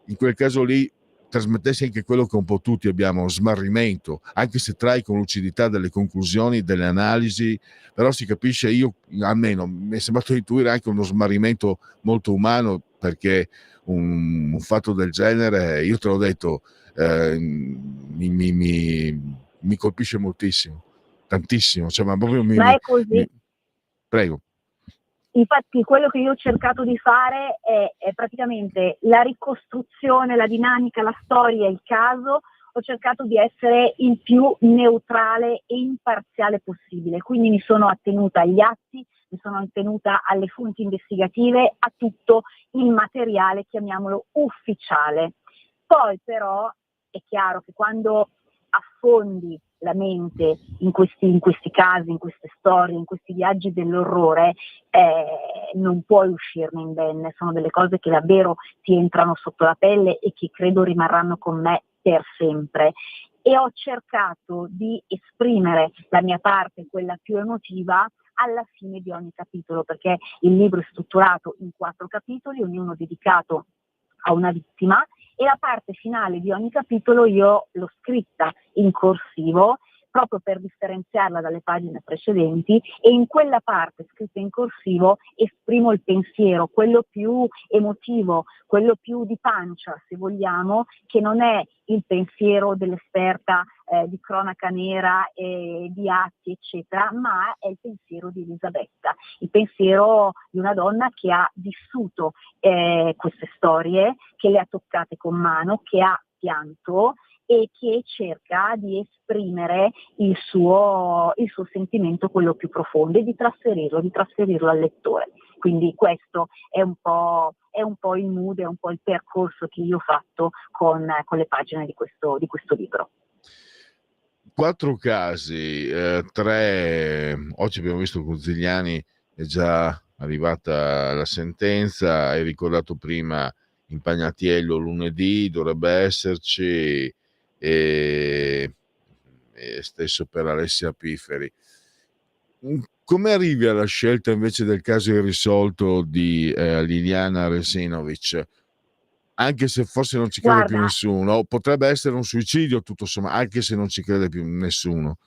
in quel caso lì trasmettessi anche quello che un po' tutti abbiamo, smarrimento, anche se trai con lucidità delle conclusioni, delle analisi, però si capisce, almeno mi è sembrato intuire anche uno smarrimento molto umano, perché un fatto del genere, io te l'ho detto, mi colpisce moltissimo, tantissimo, cioè, ma proprio Ma è così. Prego. Infatti quello che io ho cercato di fare è praticamente la ricostruzione, la dinamica, la storia, il caso. Ho cercato di essere il più neutrale e imparziale possibile, quindi mi sono attenuta agli atti, mi sono attenuta alle fonti investigative, a tutto il materiale, chiamiamolo ufficiale. Poi però è chiaro che quando affondi la mente in questi casi, in queste storie, in questi viaggi dell'orrore, non puoi uscirne indenne. Sono delle cose che davvero ti entrano sotto la pelle e che credo rimarranno con me per sempre. E ho cercato di esprimere la mia parte, quella più emotiva, alla fine di ogni capitolo, perché il libro è strutturato in 4 capitoli, ognuno dedicato a una vittima, e la parte finale di ogni capitolo io l'ho scritta in corsivo, proprio per differenziarla dalle pagine precedenti, e in quella parte scritta in corsivo esprimo il pensiero, quello più emotivo, quello più di pancia, se vogliamo, che non è il pensiero dell'esperta di cronaca nera e di atti, eccetera, ma è il pensiero di Elisabetta, il pensiero di una donna che ha vissuto queste storie, che le ha toccate con mano, che ha pianto e che cerca di esprimere il suo sentimento, quello più profondo, e di trasferirlo al lettore. Quindi questo è un po' il mood, è un po' il percorso che io ho fatto con le pagine di questo libro. 4 casi, 3 oggi abbiamo visto Guzigliani è già arrivata la sentenza. Hai ricordato prima Impagnatiello lunedì, dovrebbe esserci, e stesso per Alessia Pifferi. Come arrivi alla scelta invece del caso irrisolto di Liliana Resinovic? Anche se forse non ci crede più Guarda, nessuno, potrebbe essere un suicidio tutto sommato, anche se non ci crede più nessuno.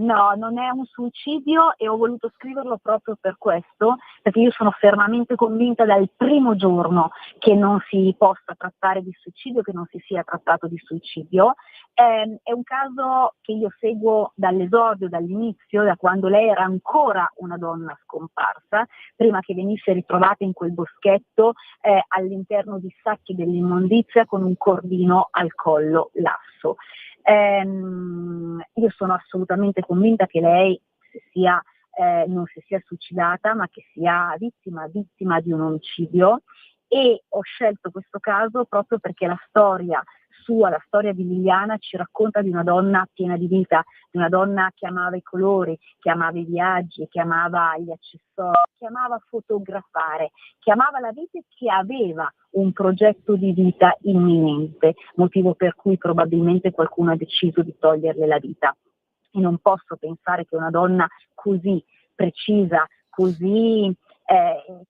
no, non è un suicidio e ho voluto scriverlo proprio per questo, perché io sono fermamente convinta dal primo giorno che non si possa trattare di suicidio, che non si sia trattato di suicidio. È un caso che io seguo dall'esordio, dall'inizio, da quando lei era ancora una donna scomparsa, prima che venisse ritrovata in quel boschetto all'interno di sacchi dell'immondizia con un cordino al collo lasso. Io sono assolutamente convinta che lei non si sia suicidata, ma che sia vittima di un omicidio, e ho scelto questo caso proprio perché la storia sua, la storia di Liliana, ci racconta di una donna piena di vita, di una donna che amava i colori, che amava i viaggi, che amava gli accessori, che amava fotografare, che amava la vita e che aveva un progetto di vita imminente, motivo per cui probabilmente qualcuno ha deciso di toglierle la vita. E non posso pensare che una donna così precisa, così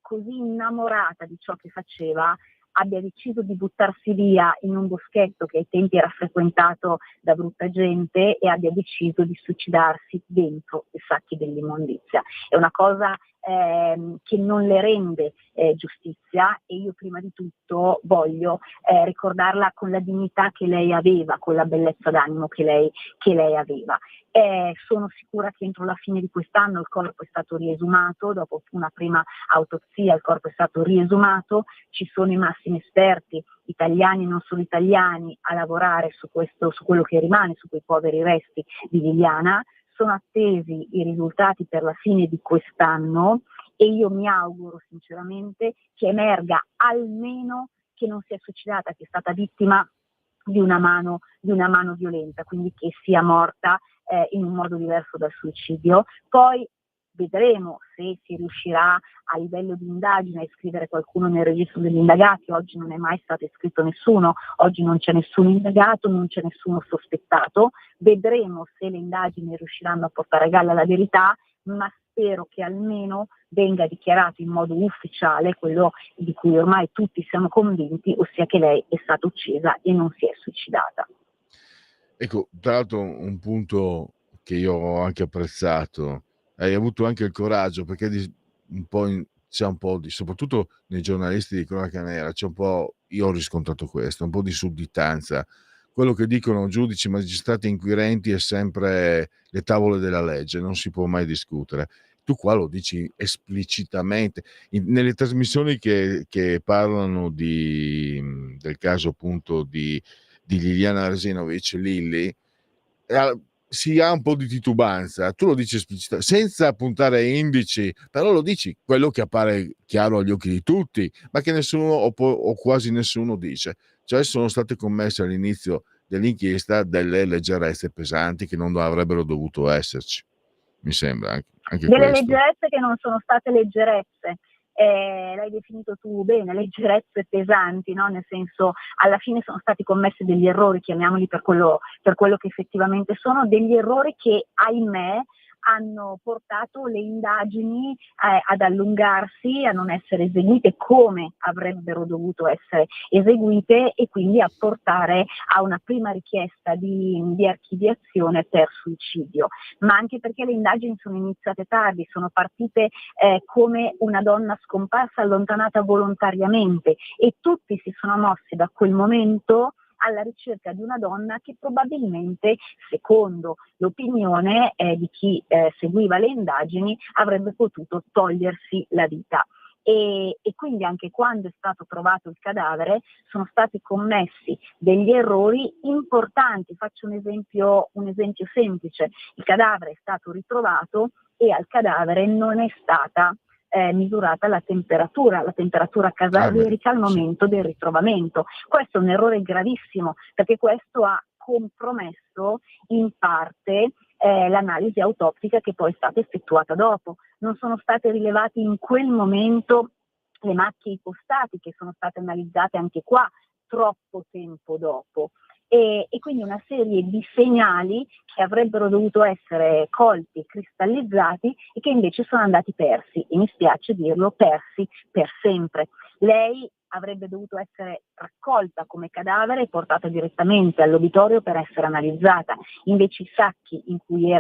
innamorata di ciò che faceva, abbia deciso di buttarsi via in un boschetto che ai tempi era frequentato da brutta gente e abbia deciso di suicidarsi dentro i sacchi dell'immondizia. È una cosa che non le rende giustizia, e io prima di tutto voglio ricordarla con la dignità che lei aveva, con la bellezza d'animo che lei aveva. Sono sicura che entro la fine di quest'anno il corpo è stato riesumato, dopo una prima autopsia il corpo è stato riesumato, ci sono i massimi esperti italiani e non solo italiani a lavorare su quello che rimane, su quei poveri resti di Liliana. Sono attesi i risultati per la fine di quest'anno e io mi auguro sinceramente che emerga almeno che non si è suicidata, che è stata vittima di una mano violenta, quindi che sia morta in un modo diverso dal suicidio. Poi vedremo se si riuscirà a livello di indagine a iscrivere qualcuno nel registro degli indagati. Oggi non è mai stato iscritto nessuno, oggi non c'è nessun indagato, non c'è nessuno sospettato. Vedremo se le indagini riusciranno a portare a galla la verità, ma spero che almeno venga dichiarato in modo ufficiale quello di cui ormai tutti siamo convinti, ossia che lei è stata uccisa e non si è suicidata. Ecco, tra l'altro un punto che io ho anche apprezzato, hai avuto anche il coraggio, perché c'è un po' di, soprattutto nei giornalisti di cronaca nera, c'è un po', io ho riscontrato questo, un po' di sudditanza. Quello che dicono giudici, magistrati, inquirenti è sempre le tavole della legge, non si può mai discutere. Tu qua lo dici esplicitamente. Nelle trasmissioni che parlano del caso appunto di Liliana Resinovic, Lilli, si ha un po' di titubanza, tu lo dici esplicitamente, senza puntare a indici, però lo dici quello che appare chiaro agli occhi di tutti, ma che nessuno o quasi nessuno dice, cioè sono state commesse all'inizio dell'inchiesta delle leggerezze pesanti che non avrebbero dovuto esserci, mi sembra anche Delle questo. leggerezze che non sono state leggerezze. L'hai definito tu bene, leggerezze pesanti, no? Nel senso, alla fine sono stati commessi degli errori, chiamiamoli per quello che effettivamente sono, degli errori che, ahimè, hanno portato le indagini ad allungarsi, a non essere eseguite come avrebbero dovuto essere eseguite, e quindi a portare a una prima richiesta di archiviazione per suicidio. Ma anche perché le indagini sono iniziate tardi, sono partite come una donna scomparsa allontanata volontariamente, e tutti si sono mossi da quel momento alla ricerca di una donna che probabilmente, secondo l'opinione di chi seguiva le indagini, avrebbe potuto togliersi la vita. E quindi anche quando è stato trovato il cadavere sono stati commessi degli errori importanti. Faccio un esempio semplice: il cadavere è stato ritrovato e al cadavere non è stata misurata la temperatura cadaverica al momento del ritrovamento. Questo è un errore gravissimo, perché questo ha compromesso in parte l'analisi autopsica che poi è stata effettuata dopo. Non sono state rilevate in quel momento le macchie ipostatiche, sono state analizzate anche qua troppo tempo dopo. E quindi una serie di segnali che avrebbero dovuto essere colti, cristallizzati e che invece sono andati persi, e mi spiace dirlo, persi per sempre. Lei avrebbe dovuto essere raccolta come cadavere e portata direttamente all'obitorio per essere analizzata. Invece i sacchi in cui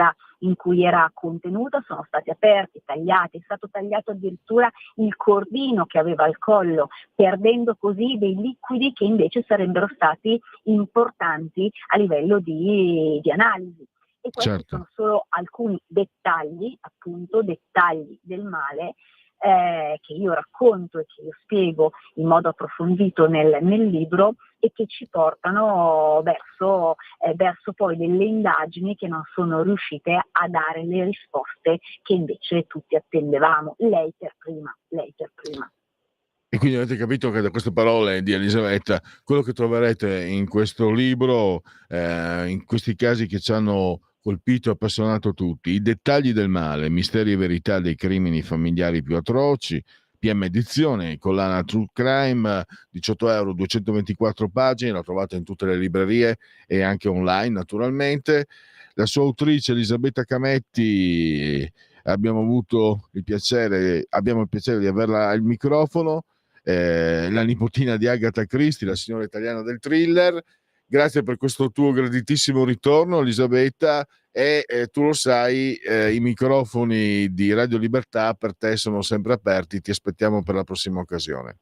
era contenuta sono stati aperti, tagliati, è stato tagliato addirittura il cordino che aveva al collo, perdendo così dei liquidi che invece sarebbero stati importanti a livello di analisi. E questi sono solo alcuni dettagli, appunto, dettagli del male che io racconto e che io spiego in modo approfondito nel libro, e che ci portano verso poi delle indagini che non sono riuscite a dare le risposte che invece tutti attendevamo, lei per prima. E quindi avete capito che da queste parole di Elisabetta, quello che troverete in questo libro, in questi casi che ci hanno colpito e appassionato tutti, i dettagli del male, misteri e verità dei crimini familiari più atroci, PM Edizione, collana True Crime, 18 euro, 224 pagine, la trovate in tutte le librerie e anche online naturalmente. La sua autrice Elisabetta Cametti, abbiamo il piacere di averla al microfono, la nipotina di Agatha Christie, la signora italiana del thriller. Grazie per questo tuo graditissimo ritorno, Elisabetta, e tu lo sai, i microfoni di Radio Libertà per te sono sempre aperti, ti aspettiamo per la prossima occasione.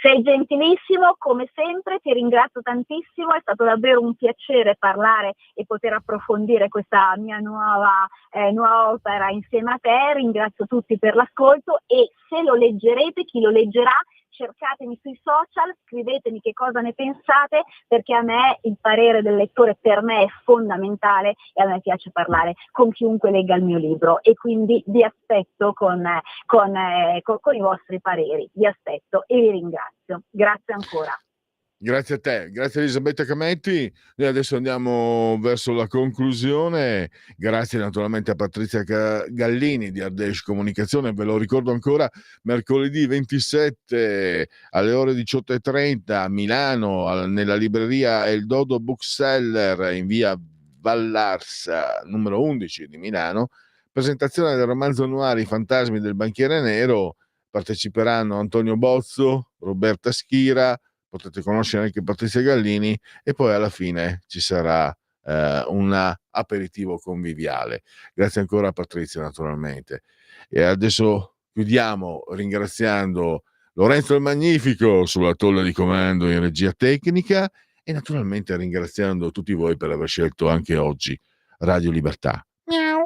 Sei gentilissimo, come sempre, ti ringrazio tantissimo, è stato davvero un piacere parlare e poter approfondire questa mia nuova opera insieme a te. Ringrazio tutti per l'ascolto, e se lo leggerete, chi lo leggerà, cercatemi sui social, scrivetemi che cosa ne pensate, perché a me il parere del lettore per me è fondamentale e a me piace parlare con chiunque legga il mio libro, e quindi vi aspetto con i vostri pareri, vi aspetto e vi ringrazio. Grazie ancora. Grazie a te, grazie Elisabetta Cametti. Noi adesso andiamo verso la conclusione. Grazie naturalmente a Patrizia Gallini di Ardèche Comunicazione. Ve lo ricordo ancora, mercoledì 27 alle ore 18:30 a Milano, nella libreria El Dodo Bookseller in via Vallarsa numero 11 di Milano, presentazione del romanzo annuale I fantasmi del banchiere nero. Parteciperanno Antonio Bozzo, Roberta Schira, potete conoscere anche Patrizia Gallini, e poi alla fine ci sarà un aperitivo conviviale. Grazie ancora a Patrizia naturalmente. E adesso chiudiamo ringraziando Lorenzo il Magnifico sulla tolla di comando in regia tecnica, e naturalmente ringraziando tutti voi per aver scelto anche oggi Radio Libertà. Miau.